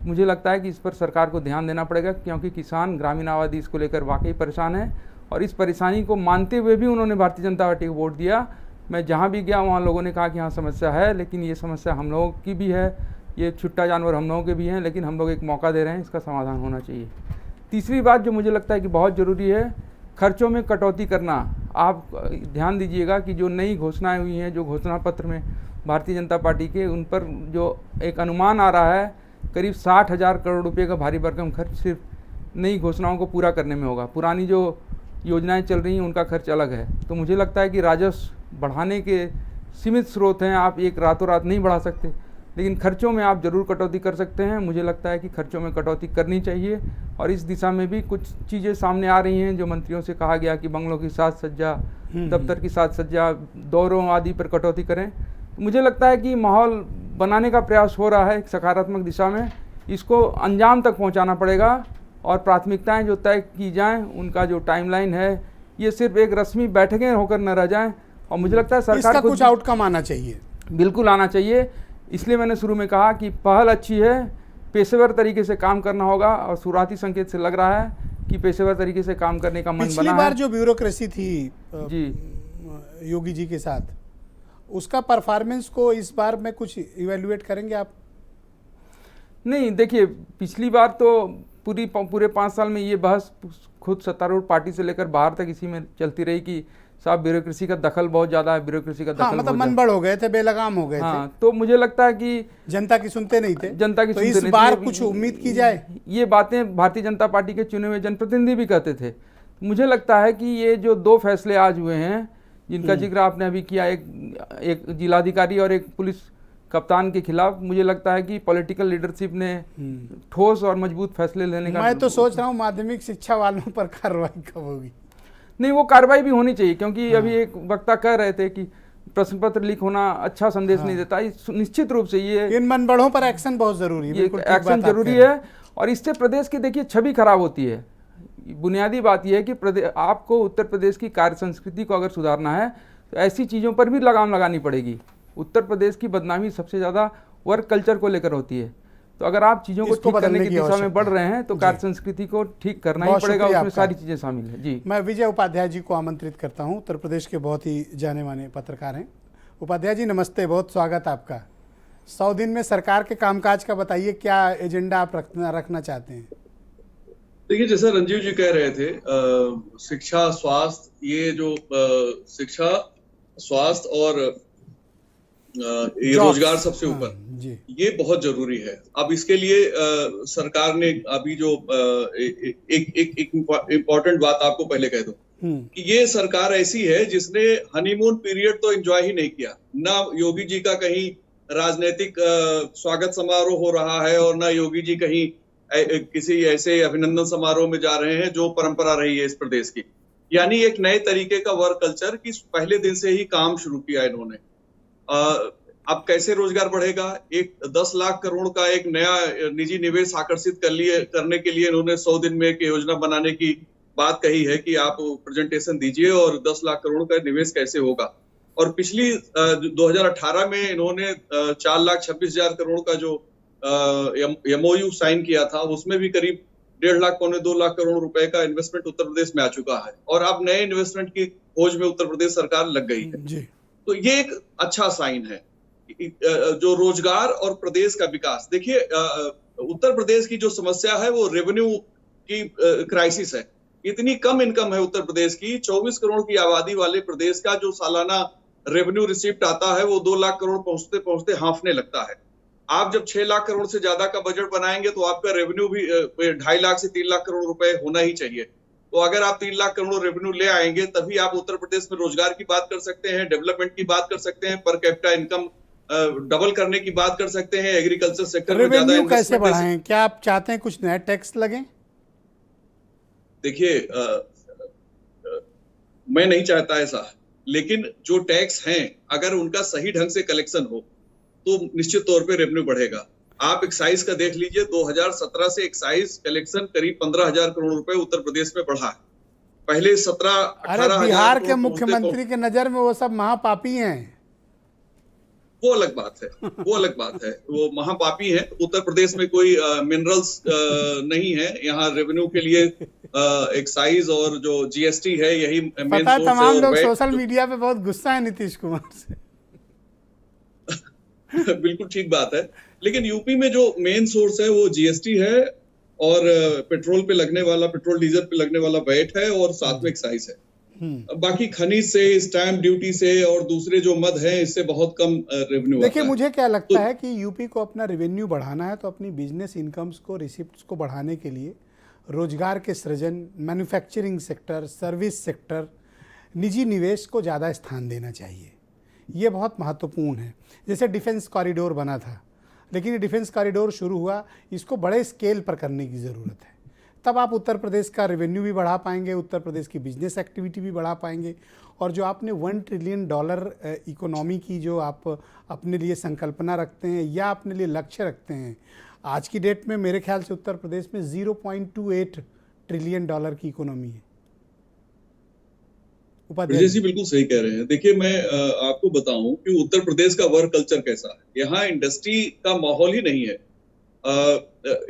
मुझे लगता है कि इस पर सरकार को ध्यान देना पड़ेगा, क्योंकि किसान, ग्रामीण आबादी इसको लेकर वाकई परेशान है और इस परेशानी को मानते हुए भी उन्होंने भारतीय जनता पार्टी को वोट दिया। मैं जहाँ भी गया वहाँ लोगों ने कहा कि हाँ, समस्या है, लेकिन ये समस्या हम लोगों की भी है, ये छुट्टा जानवर हम लोगों के भी हैं, लेकिन हम लोग एक मौका दे रहे हैं, इसका समाधान होना चाहिए। तीसरी बात जो मुझे लगता है कि बहुत ज़रूरी है, खर्चों में कटौती करना। आप ध्यान दीजिएगा कि जो नई घोषणाएं हुई हैं, जो घोषणा पत्र में भारतीय जनता पार्टी के, उन पर जो एक अनुमान आ रहा है, करीब 60,000 करोड़ रुपए का भारी भरकम खर्च सिर्फ नई घोषणाओं को पूरा करने में होगा। पुरानी जो योजनाएं चल रही हैं उनका खर्च अलग है। तो मुझे लगता है कि राजस्व बढ़ाने के सीमित स्रोत हैं, आप एक रातों रात नहीं बढ़ा सकते, लेकिन खर्चों में आप ज़रूर कटौती कर सकते हैं। मुझे लगता है कि खर्चों में कटौती करनी चाहिए और इस दिशा में भी कुछ चीज़ें सामने आ रही हैं। जो मंत्रियों से कहा गया कि बंगलों की साज सज्जा, दफ्तर की साज सज्जा, दौरों आदि पर कटौती करें। तो मुझे लगता है कि माहौल बनाने का प्रयास हो रहा है एक सकारात्मक दिशा में। इसको अंजाम तक पहुंचाना पड़ेगा और प्राथमिकताएं जो तय की जाएं, उनका जो टाइमलाइन है, ये सिर्फ एक रस्मी बैठकें होकर न रह जाएं। और मुझे लगता है सरकार इसका कुछ आउटकम आना चाहिए, बिल्कुल आना चाहिए। इसलिए मैंने शुरू में कहा कि पहल अच्छी है, पेशेवर तरीके से काम करना होगा और शुरुआती संकेत से लग रहा है कि पेशेवर तरीके से काम करने का मन बना है। पिछली बार जो ब्यूरोक्रेसी थी जी योगी जी के साथ, उसका परफॉर्मेंस को इस बार में कुछ इवेल्युएट करेंगे आप? नहीं, देखिए, पिछली बार तो पूरे 5 साल में ये बहस खुद सत्तारूढ़ पार्टी से लेकर बाहर तक इसी में चलती रही कि साहब ब्यूरोक्रेसी का दखल बहुत ज़्यादा है, ब्यूरोक्रेसी का दखल मतलब मनबड़ हो गए थे, बेलगाम हो गए थे। तो मुझे लगता है कि जनता की सुनते नहीं थे, जनता की तो सुनते इस नहीं बार थे। कुछ उम्मीद की जाए? ये बातें भारतीय जनता पार्टी के चुने हुए जनप्रतिनिधि भी कहते थे। मुझे लगता है कि ये जो 2 फैसले आज हुए हैं, जिनका जिक्र आपने अभी किया, एक जिलाधिकारी और एक पुलिस कप्तान के खिलाफ, मुझे लगता है कि पॉलिटिकल लीडरशिप ने ठोस और मजबूत फैसले लेने का। मैं तो सोच रहा हूँ माध्यमिक शिक्षा वालों पर कार्रवाई कब होगी? नहीं, वो कार्रवाई भी होनी चाहिए, क्योंकि अभी एक वक्ता कह रहे थे कि प्रश्न पत्र लीक होना अच्छा संदेश नहीं देता। निश्चित रूप से ये इन मनबड़ों पर एक्शन बहुत जरूरी है, एक्शन जरूरी है और इससे प्रदेश की देखिए छवि खराब होती है। बुनियादी बात यह है कि आपको उत्तर प्रदेश की कार्य संस्कृति को अगर सुधारना है तो ऐसी चीज़ों पर भी लगाम लगानी पड़ेगी। उत्तर प्रदेश की बदनामी सबसे ज़्यादा वर्क कल्चर को लेकर होती है। तो अगर आप चीज़ों को ठीक करने की दिशा में बढ़ रहे हैं तो कार्य संस्कृति को ठीक करना ही पड़ेगा, उसमें सारी चीज़ें शामिल है। जी, मैं विजय उपाध्याय जी को आमंत्रित करता हूं, उत्तर प्रदेश के बहुत ही जाने माने पत्रकार हैं। उपाध्याय जी नमस्ते, बहुत स्वागत आपका। 100 दिन में सरकार के कामकाज का बताइए, क्या एजेंडा आप रखना चाहते हैं? देखिए, जैसा रंजीव जी कह रहे थे, शिक्षा, स्वास्थ्य, ये जो शिक्षा, स्वास्थ्य और ये रोजगार सबसे ऊपर, ये बहुत जरूरी है। अब इसके लिए सरकार ने अभी जो एक इम्पोर्टेंट बात आपको पहले कह दूं कि ये सरकार ऐसी है जिसने हनीमून पीरियड तो एंजॉय ही नहीं किया। ना योगी जी का कहीं राजनीतिक स्वागत समारोह हो रहा है और ना योगी जी कहीं किसी ऐसे अभिनंदन समारोह में जा रहे हैं जो परंपरा रही है इस प्रदेश की। यानी एक नए तरीके का वर्क कल्चर की पहले दिन से ही काम शुरू किया इन्होंने। अब कैसे रोजगार बढ़ेगा? 10 लाख करोड़ का एक नया निजी निवेश आकर्षित करने के लिए इन्होंने 100 दिन में एक योजना बनाने की बात कही है कि आप प्रेजेंटेशन दीजिए और 10 लाख करोड़ का निवेश कैसे होगा। और पिछली 2018 में इन्होंने 4,26,000 करोड़ का जो MOU साइन किया था, उसमें भी करीब 1.5 लाख पौने 2 लाख करोड़ रुपए का इन्वेस्टमेंट उत्तर प्रदेश में आ चुका है और अब नए इन्वेस्टमेंट की खोज में उत्तर प्रदेश सरकार लग गई है जी। तो ये एक अच्छा साइन है जो रोजगार और प्रदेश का विकास। देखिए उत्तर प्रदेश की जो समस्या है वो रेवेन्यू की क्राइसिस है। इतनी कम इनकम है उत्तर प्रदेश की, 24 करोड़ की आबादी वाले प्रदेश का जो सालाना रेवेन्यू रिसिप्ट आता है वो 2 लाख करोड़ पहुंचते पहुंचते हांफने लगता है। आप जब 6 लाख करोड़ से ज्यादा का बजट बनाएंगे तो आपका रेवेन्यू भी 2.5 लाख से 3 लाख करोड़ रुपए होना ही चाहिए। तो अगर आप 3 लाख करोड़ रेवेन्यू ले आएंगे तभी आप उत्तर प्रदेश में रोजगार की बात कर सकते हैं, डेवलपमेंट की बात कर सकते हैं, पर कैपिटा इनकम डबल करने की बात कर सकते हैं, एग्रीकल्चर सेक्टर में ज्यादा रेवेन्यू कैसे इन्वेस्टमेंट। बढ़ाएं? क्या आप चाहते हैं कुछ नए टैक्स लगें? देखिए मैं नहीं चाहता ऐसा, लेकिन जो टैक्स हैं अगर उनका सही ढंग से कलेक्शन हो तो निश्चित तौर पे रेवेन्यू बढ़ेगा। आप एक्साइज का देख लीजिए, 2017 से एक्साइज कलेक्शन करीब 15,000 करोड़ रुपए उत्तर प्रदेश में बढ़ा है। पहले 17-18 अरे बिहार के मुख्यमंत्री के नजर में वो सब महापापी हैं। वो अलग बात है, वो अलग बात है, वो महापापी है। उत्तर प्रदेश में कोई मिनरल्स नहीं है, यहाँ रेवेन्यू के लिए एक्साइज और जो GST है यही मेन पता है सोर्स है। तमाम और लोग वैट सोशल मीडिया पे बहुत गुस्सा है नीतीश कुमार से। बिल्कुल ठीक बात है, लेकिन यूपी में जो मेन सोर्स है वो GST है और पेट्रोल पे लगने वाला, पेट्रोल डीजल पे लगने वाला वैट है और साथ में एक्साइज है। बाकी खनिज से, स्टैंप ड्यूटी से और दूसरे जो मद है इससे बहुत कम रेवेन्यू आता है। देखिए मुझे क्या लगता है कि यूपी को अपना रेवेन्यू बढ़ाना है तो अपनी बिजनेस इनकम्स को, रिसिप्ट्स को बढ़ाने के लिए रोजगार के सृजन, मैन्युफैक्चरिंग सेक्टर, सर्विस सेक्टर, निजी निवेश को ज़्यादा स्थान देना चाहिए। ये बहुत महत्वपूर्ण है। जैसे डिफेंस कॉरिडोर बना था, लेकिन ये डिफेंस कॉरिडोर शुरू हुआ, इसको बड़े स्केल पर करने की ज़रूरत है। तब आप उत्तर प्रदेश का रेवेन्यू भी बढ़ा पाएंगे, उत्तर प्रदेश की बिजनेस एक्टिविटी भी बढ़ा पाएंगे। और जो आपने $1 ट्रिलियन इकोनॉमी की जो आप अपने लिए संकल्पना रखते हैं या अपने लिए लक्ष्य रखते हैं, आज की डेट में मेरे ख्याल से उत्तर प्रदेश में $0.28 ट्रिलियन की इकोनॉमी है। विजय जी बिल्कुल सही कह रहे हैं। देखिए मैं आपको बताऊं कि उत्तर प्रदेश का वर्क कल्चर कैसा है। यहाँ इंडस्ट्री का माहौल ही नहीं है।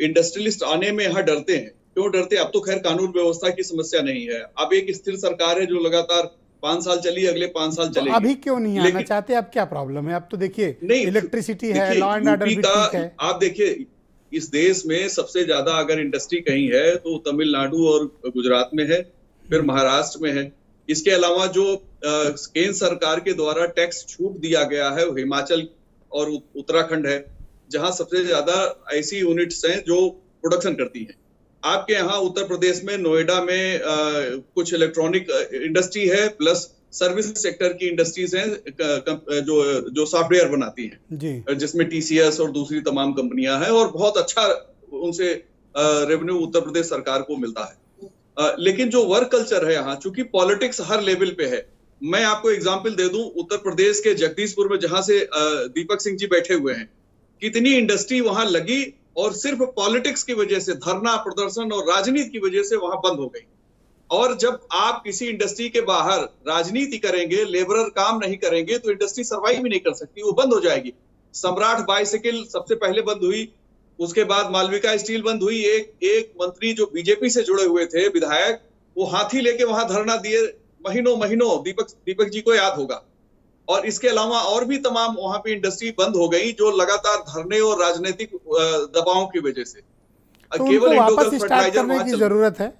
इंडस्ट्रियलिस्ट आने में यहाँ डरते हैं। क्यों डरते हैं? अब तो खैर कानून व्यवस्था की समस्या नहीं है। अब एक स्थिर सरकार है जो लगातार 5 साल चली, अगले 5 साल चलेगी। अभी क्यों नहीं आना चाहते? अब क्या प्रॉब्लम है? अब तो देखिए इलेक्ट्रिसिटी है, लॉ एंड ऑर्डर भी ठीक है। आप देखिए इस देश में सबसे ज्यादा अगर इंडस्ट्री कहीं है तो तमिलनाडु और गुजरात में है, फिर महाराष्ट्र में है। इसके अलावा जो केंद्र सरकार के द्वारा टैक्स छूट दिया गया है वो हिमाचल और उत्तराखंड है, जहां सबसे ज्यादा ऐसी यूनिट्स हैं जो प्रोडक्शन करती हैं। आपके यहाँ उत्तर प्रदेश में नोएडा में कुछ इलेक्ट्रॉनिक इंडस्ट्री है, प्लस सर्विस सेक्टर की इंडस्ट्रीज हैं जो सॉफ्टवेयर बनाती हैं जी, जिसमें TCS और दूसरी तमाम कंपनियां हैं और बहुत अच्छा उनसे रेवेन्यू उत्तर प्रदेश सरकार को मिलता है। लेकिन जो वर्क कल्चर है यहाँ, चूंकि पॉलिटिक्स हर लेवल पे है। मैं आपको एग्जांपल दे दूं, उत्तर प्रदेश के जगदीशपुर में जहां से दीपक सिंह जी बैठे हुए हैं, कितनी इंडस्ट्री वहां लगी और सिर्फ पॉलिटिक्स की वजह से, धरना प्रदर्शन और राजनीति की वजह से वहां बंद हो गई। और जब आप किसी इंडस्ट्री के बाहर राजनीति करेंगे, लेबरर काम नहीं करेंगे तो इंडस्ट्री सर्वाइव भी नहीं कर सकती, वो बंद हो जाएगी। सम्राट बाइसाइकिल सबसे पहले बंद हुई, उसके बाद मालविका स्टील बंद हुई। एक मंत्री जो बीजेपी से जुड़े हुए थे, विधायक, वो हाथी लेके वहां धरना दिए महीनों, दीपक जी को याद होगा। और इसके अलावा और भी तमाम वहां पे इंडस्ट्री बंद हो गई जो लगातार धरने और राजनीतिक दबाव की वजह से। तो उनको वापस स्टार्ट करने की जरूरत है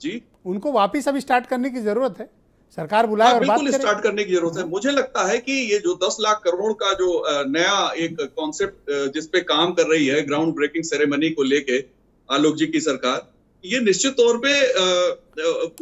जी, उनको वापस अब स्टार्ट करने की जरूरत है। सरकार बुलाए और बात करे। स्टार्ट करने की जरूरत है। मुझे लगता है कि ये जो 10 लाख करोड़ का जो नया एक कॉन्सेप्ट जिसपे काम कर रही है, ग्राउंड ब्रेकिंग सेरेमनी को लेके आलोक जी की सरकार, ये निश्चित तौर पे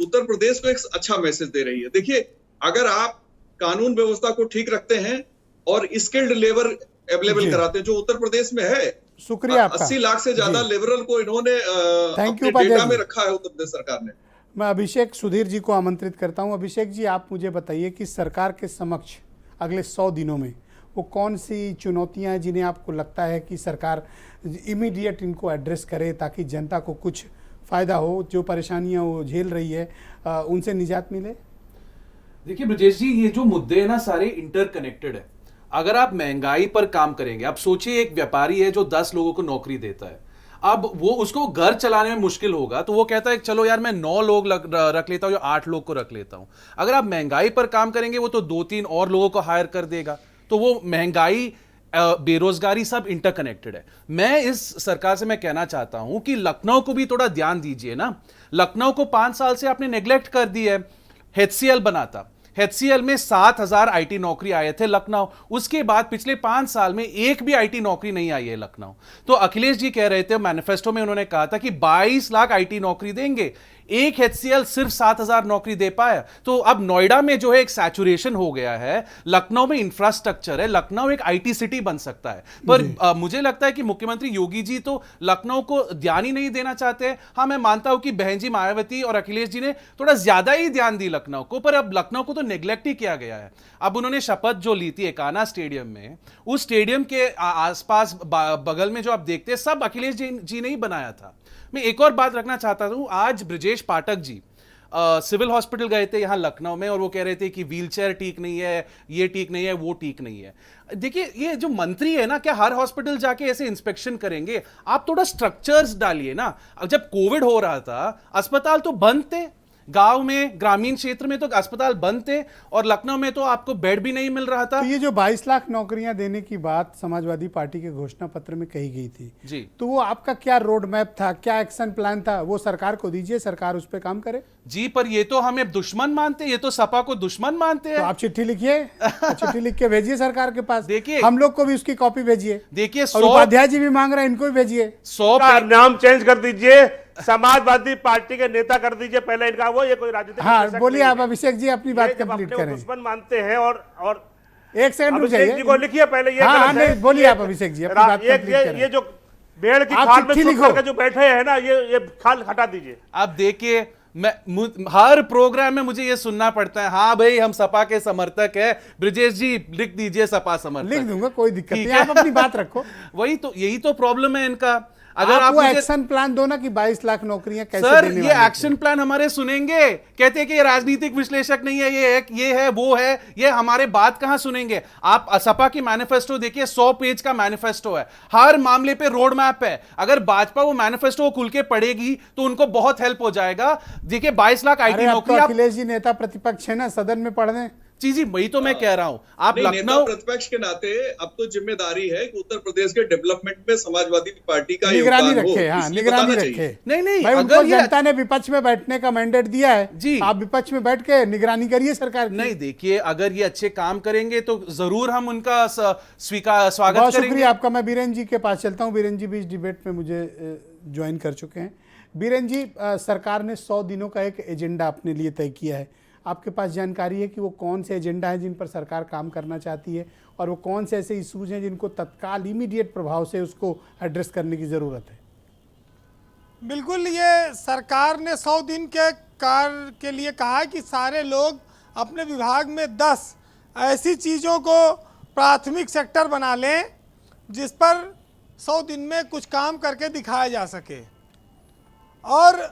उत्तर प्रदेश को एक अच्छा मैसेज दे रही है। देखिए अगर आप कानून व्यवस्था को ठीक रखते हैं और स्किल्ड लेबर अवेलेबल कराते हैं, जो उत्तर प्रदेश में है, शुक्रिया आपका। 80 लाख से ज्यादा लेबरल को इन्होंने अपने डेटा में रखा है उत्तर प्रदेश सरकार ने। मैं अभिषेक सुधीर जी को आमंत्रित करता हूं। अभिषेक जी, आप मुझे बताइए कि सरकार के समक्ष अगले 100 दिनों में वो कौन सी चुनौतियां हैं जिन्हें आपको लगता है कि सरकार इमीडिएट इनको एड्रेस करे ताकि जनता को कुछ फ़ायदा हो, जो परेशानियां वो झेल रही है उनसे निजात मिले? देखिए ब्रजेश जी, ये जो मुद्दे हैं ना सारे इंटरकनेक्टेड है। अगर आप महंगाई पर काम करेंगे, आप सोचिए एक व्यापारी है जो 10 लोगों को नौकरी देता है, अब वो उसको घर चलाने में मुश्किल होगा तो वो कहता है चलो यार मैं 9 लोग रख लेता हूं या 8 लोग को रख लेता हूं। अगर आप महंगाई पर काम करेंगे वो तो 2-3 और लोगों को हायर कर देगा। तो वो महंगाई, बेरोजगारी सब इंटरकनेक्टेड है। मैं इस सरकार से मैं कहना चाहता हूं कि लखनऊ को भी थोड़ा ध्यान दीजिए ना। लखनऊ को 5 साल से आपने नेग्लेक्ट कर दी है। HCL बना था, HCL में 7,000 IT नौकरी आए थे लखनऊ, उसके बाद पिछले 5 साल में एक भी IT नौकरी नहीं आई है लखनऊ। तो अखिलेश जी कह रहे थे मैनिफेस्टो में, उन्होंने कहा था कि 22 लाख IT नौकरी देंगे, एक HCL सिर्फ 7,000 नौकरी दे पाया। तो अब नोएडा में जो है एक सैचुरेशन हो गया है, लखनऊ में इंफ्रास्ट्रक्चर है, लखनऊ एक IT सिटी बन सकता है। पर मुझे लगता है कि मुख्यमंत्री योगी जी तो लखनऊ को ध्यान ही नहीं देना चाहते। हाँ, मैं मानता हूं कि बहन जी मायावती और अखिलेश जी ने थोड़ा ज्यादा ही ध्यान दी लखनऊ को, पर अब लखनऊ को तो नेग्लेक्ट ही किया गया है। अब उन्होंने शपथ जो ली थी एकाना स्टेडियम में, उस स्टेडियम के आसपास बगल में जो आप देखते हैं सब अखिलेश जी ने ही बनाया था। मैं एक और बात रखना चाहता हूं, आज ब्रजेश पाठक जी सिविल हॉस्पिटल गए थे यहां लखनऊ में और वो कह रहे थे कि व्हीलचेयर ठीक नहीं है, ये ठीक नहीं है, वो ठीक नहीं है। देखिए ये जो मंत्री है ना, क्या हर हॉस्पिटल जाके ऐसे इंस्पेक्शन करेंगे? आप थोड़ा स्ट्रक्चर्स डालिए ना। जब कोविड हो रहा था अस्पताल तो बंद थे, गांव में ग्रामीण क्षेत्र में तो अस्पताल बंद थे और लखनऊ में तो आपको बेड भी नहीं मिल रहा था। तो ये जो 22 लाख नौकरियां देने की बात समाजवादी पार्टी के घोषणा पत्र में कही गई थी जी, तो वो आपका क्या रोड मैप था, क्या एक्शन प्लान था? वो सरकार को दीजिए, सरकार उस पर काम करे। जी, पर ये तो हमें दुश्मन मानते हैं, ये तो सपा को दुश्मन मानते हैं। तो आप चिट्ठी लिखिए, चिट्ठी लिख के भेजिए सरकार के पास। देखिए, हम लोग को भी उसकी कॉपी भेजिए। देखिए और उपाध्याय जी भी मांग रहे हैं, इनको भी भेजिए। 100 नाम चेंज कर दीजिए, समाजवादी पार्टी के नेता कर दीजिए पहले इनका। वो ये कोई राजनीतिक हाँ विशेषज्ञ बोलिए नहीं आप है। अभिषेक जी अपनी बात ये जब कंप्लीट अपने करें। को दुश्मन मानते हैं और एक सेकंड रुक अभिषेक जी को जाइए। लिखिए पहले, ये हाँ, गलत हाँ, है। नहीं, बोलिए आप अभिषेक जी अपनी बात कंप्लीट करें। ये जो भेड़ की आप खाल में चिट्ठी छुप लिखो। करके जो बैठे हैं ना, ये खाल हटा दीजिए। अब देखिए, हर प्रोग्राम में मुझे ये सुनना पड़ता है, हाँ भाई हम सपा के समर्थक है। ब्रजेश जी लिख दीजिए सपा समर्थक। लिख दूंगा, कोई दिक्कत ठीक नहीं, है। आप अपनी बात रखो। वही तो, यही तो प्रॉब्लम है इनका। अगर आप वो मुझे एक्शन प्लान दो ना कि 22 लाख नौकरियां कैसे सर, देने ये वाले थे। एक्शन प्लान हमारे सुनेंगे, कहते हैं कि ये राजनीतिक विश्लेषक नहीं है, ये है वो है, ये हमारे बात कहां सुनेंगे? आप सपा की मैनिफेस्टो देखिए, 100 पेज का मैनिफेस्टो है, हर मामले पे रोड मैप है। अगर भाजपा वो मैनिफेस्टो खुल के पढ़ेगी तो उनको बहुत हेल्प हो जाएगा। देखिए 22 लाख IT अरे अब तो नौकरी। अखिलेश जी नेता प्रतिपक्ष है ना, सदन में पढ़ दें। जी, वही तो मैं कह रहा हूं। आप नहीं, नेता लखनऊ प्रतिपक्ष के नाते अब तो जिम्मेदारी है कि उत्तर प्रदेश के डेवलपमेंट में समाजवादी पार्टी का निगरानी योगदान हो, रखे। हाँ, इसलिए निगरानी बताना रखे। चाहिए। नहीं, भाई अगर उनको ये जनता ने विपक्ष में बैठने का मैंडेट दिया है जी, आप विपक्ष में बैठ के निगरानी करिए सरकार की। नहीं, देखिए अगर ये अच्छे काम करेंगे तो जरूर हम उनका स्वागत बहुत करेंगे। शुक्रिया आपका। मैं बीरेन जी के पास चलता हूं। बीरेन जी भी इस डिबेट में मुझे ज्वाइन कर चुके हैं। बीरेन जी, सरकार ने 100 दिनों का एक एजेंडा अपने लिए तय किया है। आपके पास जानकारी है कि वो कौन से एजेंडा है जिन पर सरकार काम करना चाहती है और वो कौन से ऐसे इशूज हैं जिनको तत्काल इमीडिएट प्रभाव से उसको एड्रेस करने की ज़रूरत है? बिल्कुल, ये सरकार ने 100 दिन के कार्य के लिए कहा है कि सारे लोग अपने विभाग में 10 ऐसी चीज़ों को प्राथमिक सेक्टर बना लें जिस पर 100 दिन में कुछ काम करके दिखाया जा सके। और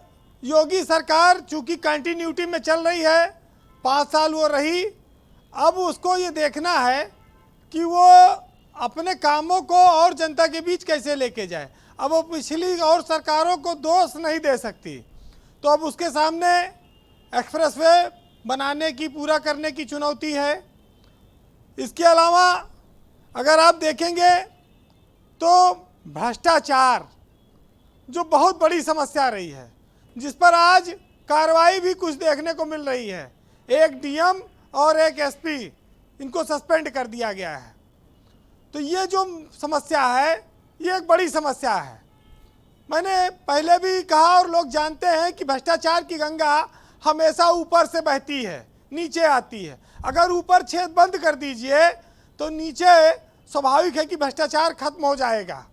योगी सरकार चूंकि कंटिन्यूटी में चल रही है, 5 साल वो रही, अब उसको ये देखना है कि वो अपने कामों को और जनता के बीच कैसे लेके जाए। अब वो पिछली और सरकारों को दोष नहीं दे सकती, तो अब उसके सामने एक्सप्रेसवे बनाने की, पूरा करने की चुनौती है। इसके अलावा अगर आप देखेंगे तो भ्रष्टाचार जो बहुत बड़ी समस्या रही है, जिस पर आज कार्रवाई भी कुछ देखने को मिल रही है। एक डीएम और एक एसपी, इनको सस्पेंड कर दिया गया है। तो ये जो समस्या है, ये एक बड़ी समस्या है। मैंने पहले भी कहा और लोग जानते हैं कि भ्रष्टाचार की गंगा हमेशा ऊपर से बहती है, नीचे आती है। अगर ऊपर छेद बंद कर दीजिए तो नीचे स्वाभाविक है कि भ्रष्टाचार खत्म हो जाएगा।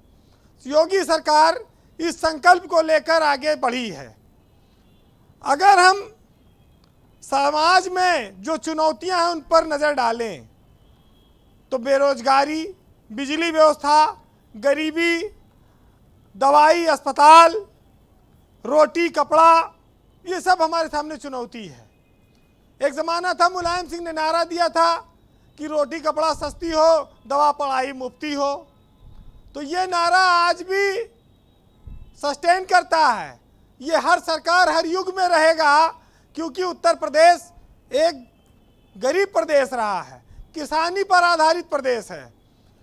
योगी सरकार इस संकल्प को लेकर आगे बढ़ी है। अगर हम समाज में जो चुनौतियां हैं उन पर नज़र डालें तो बेरोजगारी, बिजली व्यवस्था, गरीबी, दवाई, अस्पताल, रोटी, कपड़ा, ये सब हमारे सामने चुनौती है। एक ज़माना था मुलायम सिंह ने नारा दिया था कि रोटी कपड़ा सस्ती हो, दवा पढ़ाई मुफ्ती हो। तो ये नारा आज भी सस्टेन करता है। ये हर सरकार हर युग में रहेगा, क्योंकि उत्तर प्रदेश एक गरीब प्रदेश रहा है, किसानी पर आधारित प्रदेश है।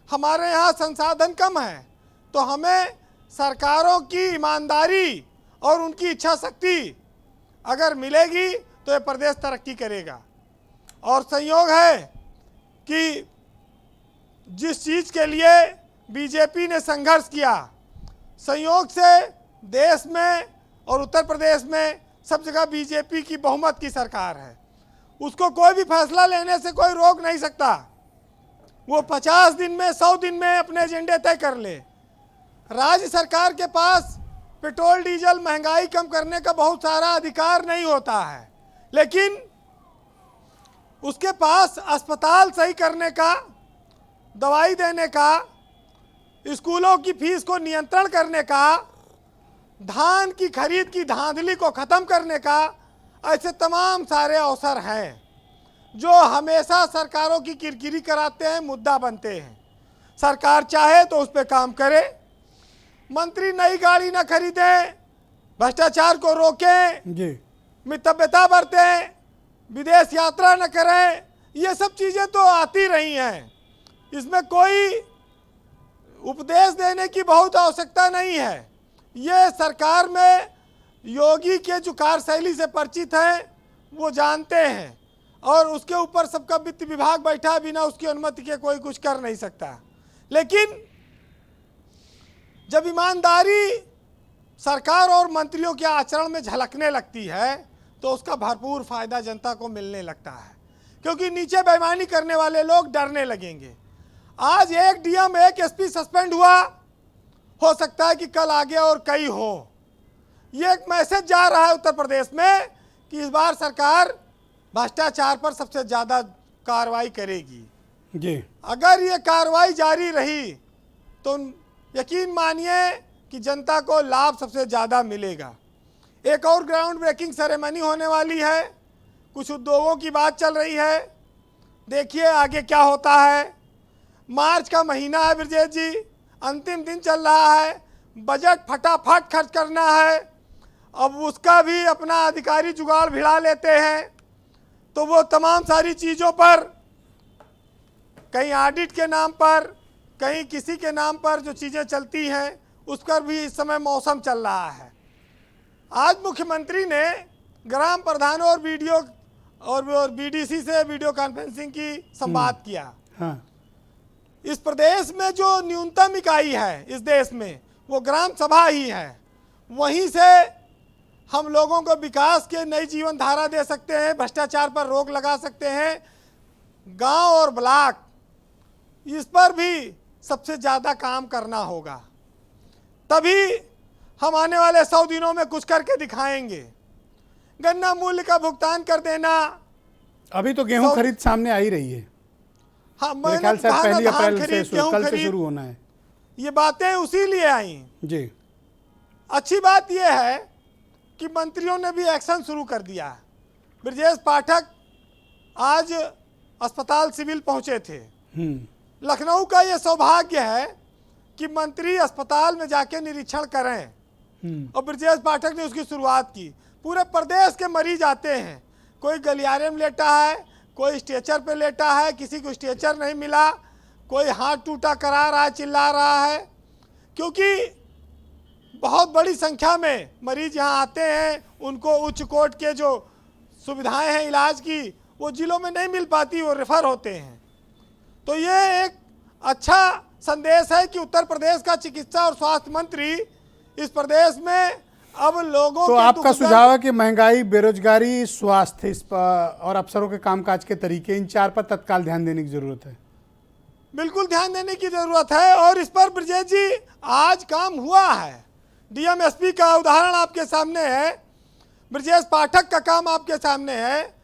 हमारे यहाँ संसाधन कम है, तो हमें सरकारों की ईमानदारी और उनकी इच्छा शक्ति अगर मिलेगी तो ये प्रदेश तरक्की करेगा। और संयोग है कि जिस चीज़ के लिए बीजेपी ने संघर्ष किया, संयोग से देश में और उत्तर प्रदेश में सब जगह बीजेपी की बहुमत की सरकार है। उसको कोई भी फैसला लेने से कोई रोक नहीं सकता। वो 50 दिन में 100 दिन में अपने एजेंडे तय कर ले। राज्य सरकार के पास पेट्रोल डीजल महंगाई कम करने का बहुत सारा अधिकार नहीं होता है, लेकिन उसके पास अस्पताल सही करने का, दवाई देने का, स्कूलों की फीस को नियंत्रण करने का, धान की खरीद की धांधली को ख़त्म करने का, ऐसे तमाम सारे अवसर हैं जो हमेशा सरकारों की किरकिरी कराते हैं, मुद्दा बनते हैं। सरकार चाहे तो उस पर काम करे। मंत्री नई गाड़ी ना खरीदें, भ्रष्टाचार को रोकें, जी, मितव्यता बरतें, विदेश यात्रा न करें, ये सब चीज़ें तो आती रही हैं। इसमें कोई उपदेश देने की बहुत आवश्यकता नहीं है। ये सरकार में योगी के जो कार्यशैली से परिचित हैं वो जानते हैं, और उसके ऊपर सबका वित्त विभाग बैठा, बिना उसकी अनुमति के कोई कुछ कर नहीं सकता। लेकिन जब ईमानदारी सरकार और मंत्रियों के आचरण में झलकने लगती है तो उसका भरपूर फायदा जनता को मिलने लगता है, क्योंकि नीचे बेईमानी करने वाले लोग डरने लगेंगे। आज एक डीएम एक एसपी सस्पेंड हुआ, हो सकता है कि कल आगे और कई हो। ये एक मैसेज जा रहा है उत्तर प्रदेश में कि इस बार सरकार भ्रष्टाचार पर सबसे ज़्यादा कार्रवाई करेगी। जी, अगर ये कार्रवाई जारी रही तो यकीन मानिए कि जनता को लाभ सबसे ज़्यादा मिलेगा। एक और ग्राउंड ब्रेकिंग सेरेमनी होने वाली है, कुछ उद्योगों की बात चल रही है, देखिए आगे क्या होता है। मार्च का महीना है ब्रजेश जी, अंतिम दिन चल रहा है, बजट फटाफट खर्च करना है। अब उसका भी अपना अधिकारी जुगाड़ भिड़ा लेते हैं, तो वो तमाम सारी चीज़ों पर, कहीं ऑडिट के नाम पर, कहीं किसी के नाम पर जो चीज़ें चलती हैं, उस पर भी इस समय मौसम चल रहा है। आज मुख्यमंत्री ने ग्राम प्रधानों और वीडियो और बीडीसी से वीडियो कॉन्फ्रेंसिंग की संवाद किया। हाँ, इस प्रदेश में जो न्यूनतम इकाई है इस देश में, वो ग्राम सभा ही है। वहीं से हम लोगों को विकास के नई जीवन धारा दे सकते हैं, भ्रष्टाचार पर रोक लगा सकते हैं। गांव और ब्लॉक, इस पर भी सबसे ज़्यादा काम करना होगा, तभी हम आने वाले 100 दिनों में कुछ करके दिखाएंगे। गन्ना मूल्य का भुगतान कर देना। अभी तो गेहूं खरीद सामने आ ही रही है। हाँ, मेरे ख्याल से कहा ना, 1 धान अप्रैल खरीद, से गेहूं कल से खरीद, शुरू होना है। ये बातें उसी लिए आई। जी, अच्छी बात यह है कि मंत्रियों ने भी एक्शन शुरू कर दिया है। ब्रजेश पाठक आज अस्पताल सिविल पहुंचे थे। लखनऊ का ये सौभाग्य है कि मंत्री अस्पताल में जाके निरीक्षण करें, और ब्रजेश पाठक ने उसकी शुरुआत की। पूरे प्रदेश के मरीज आते हैं, कोई गलियारे में लेटा है, कोई स्ट्रेचर पे लेटा है, किसी को स्ट्रेचर नहीं मिला, कोई हाथ टूटा करा रहा है, चिल्ला रहा है, क्योंकि बहुत बड़ी संख्या में मरीज यहाँ आते हैं। उनको उच्च कोट के जो सुविधाएं हैं इलाज की, वो जिलों में नहीं मिल पाती, वो रेफर होते हैं। तो ये एक अच्छा संदेश है कि उत्तर प्रदेश का चिकित्सा और स्वास्थ्य मंत्री इस प्रदेश में अब लोगों तो के आपका दुख सुझाव है कि महंगाई, बेरोजगारी, स्वास्थ्य इस पर और अफसरों के कामकाज के तरीके, इन 4 पर तत्काल ध्यान देने की जरूरत है। बिल्कुल ध्यान देने की जरूरत है, और इस पर ब्रजेश जी आज काम हुआ है। डीएम एसपी का उदाहरण आपके सामने है, ब्रजेश पाठक का काम आपके सामने है।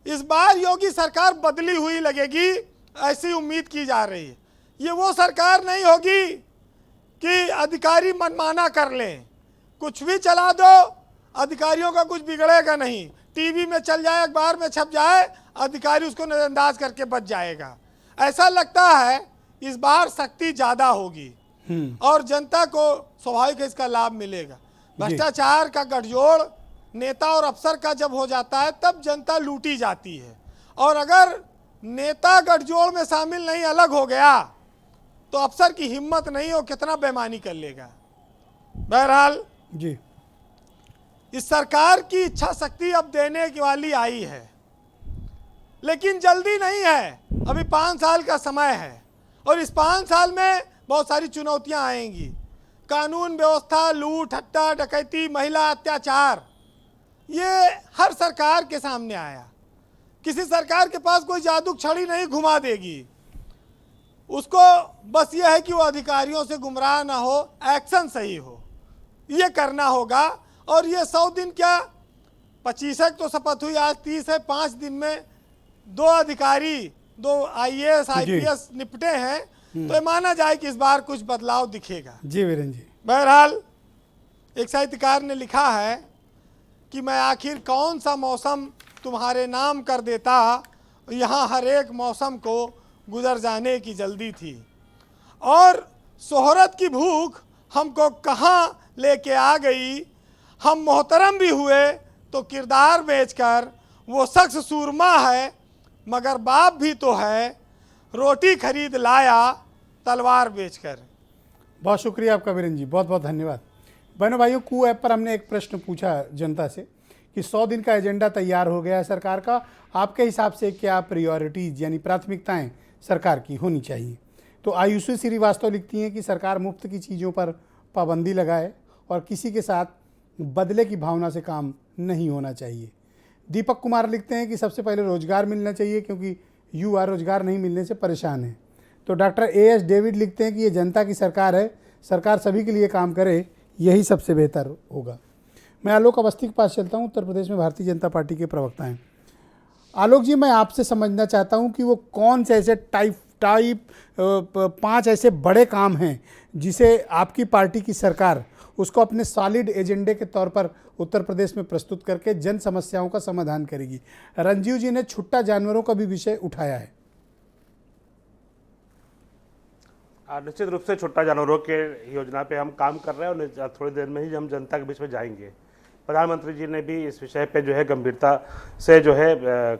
इस बार योगी सरकार बदली हुई लगेगी, ऐसी उम्मीद की जा रही है। ये वो सरकार नहीं होगी कि अधिकारी मनमाना कर लें, कुछ भी चला दो, अधिकारियों का कुछ बिगड़ेगा नहीं। टीवी में चल जाए, अखबार में छप जाए, अधिकारी उसको नजरअंदाज करके बच जाएगा। ऐसा लगता है इस बार सख्ती ज़्यादा होगी और जनता को स्वाभाविक है इसका लाभ मिलेगा। भ्रष्टाचार का गठजोड़ नेता और अफसर का जब हो जाता है तब जनता लूटी जाती है, और अगर नेता गठजोड़ में शामिल नहीं, अलग हो गया तो अफसर की हिम्मत नहीं हो, कितना बेईमानी कर लेगा। बहरहाल जी, इस सरकार की इच्छा शक्ति अब देने की वाली आई है, लेकिन जल्दी नहीं है। अभी 5 साल का समय है और इस 5 साल में बहुत सारी चुनौतियां आएंगी। कानून व्यवस्था, लूट, हत्या, डकैती, महिला अत्याचार, ये हर सरकार के सामने आया। किसी सरकार के पास कोई जादू छड़ी नहीं घुमा देगी, उसको बस ये है कि वो अधिकारियों से गुमराह ना हो, एक्शन सही हो, ये करना होगा। और ये 100 दिन क्या, 25 तो शपथ हुई, आज 30 है, 5 दिन में 2 अधिकारी, 2 IAS IPS निपटे हैं, तो ये माना जाए कि इस बार कुछ बदलाव दिखेगा। जी वीरेंद्र जी, बहरहाल एक साहित्यकार ने लिखा है कि मैं आखिर कौन सा मौसम तुम्हारे नाम कर देता, यहाँ हर एक मौसम को गुजर जाने की जल्दी थी, और शोहरत की भूख हमको कहाँ लेके आ गई। हम मोहतरम भी हुए तो किरदार बेचकर, वो शख्स सूरमा है मगर बाप भी तो है, रोटी खरीद लाया तलवार बेचकर। बहुत शुक्रिया आपका वीरेंद्र जी, बहुत बहुत धन्यवाद। बहनों भाइयों, कू ऐप पर हमने एक प्रश्न पूछा जनता से कि 100 दिन का एजेंडा तैयार हो गया है सरकार का, आपके हिसाब से क्या प्रायोरिटीज़ यानी प्राथमिकताएं सरकार की होनी चाहिए। तो आयुषी श्रीवास्तव लिखती हैं कि सरकार मुफ्त की चीज़ों पर पाबंदी लगाए और किसी के साथ बदले की भावना से काम नहीं होना चाहिए। दीपक कुमार लिखते हैं कि सबसे पहले रोज़गार मिलना चाहिए क्योंकि युवा रोज़गार नहीं मिलने से परेशान है। तो डॉक्टर AS डेविड लिखते हैं कि ये जनता की सरकार है, सरकार सभी के लिए काम करे, यही सबसे बेहतर होगा। मैं आलोक अवस्थी के पास चलता हूँ, उत्तर प्रदेश में भारतीय जनता पार्टी के प्रवक्ता हैं। आलोक जी, मैं आपसे समझना चाहता हूँ कि वो कौन से ऐसे टाइप 5 ऐसे बड़े काम हैं जिसे आपकी पार्टी की सरकार उसको अपने सॉलिड एजेंडे के तौर पर उत्तर प्रदेश में प्रस्तुत करके जन समस्याओं का समाधान करेगी। रंजीव जी ने छुट्टा जानवरों का भी विषय उठाया है। निश्चित रूप से छुट्टा जानवरों के योजना पे हम काम कर रहे हैं और थोड़ी देर में ही हम जनता के बीच में जाएंगे। प्रधानमंत्री जी ने भी इस विषय पे जो है गंभीरता से जो है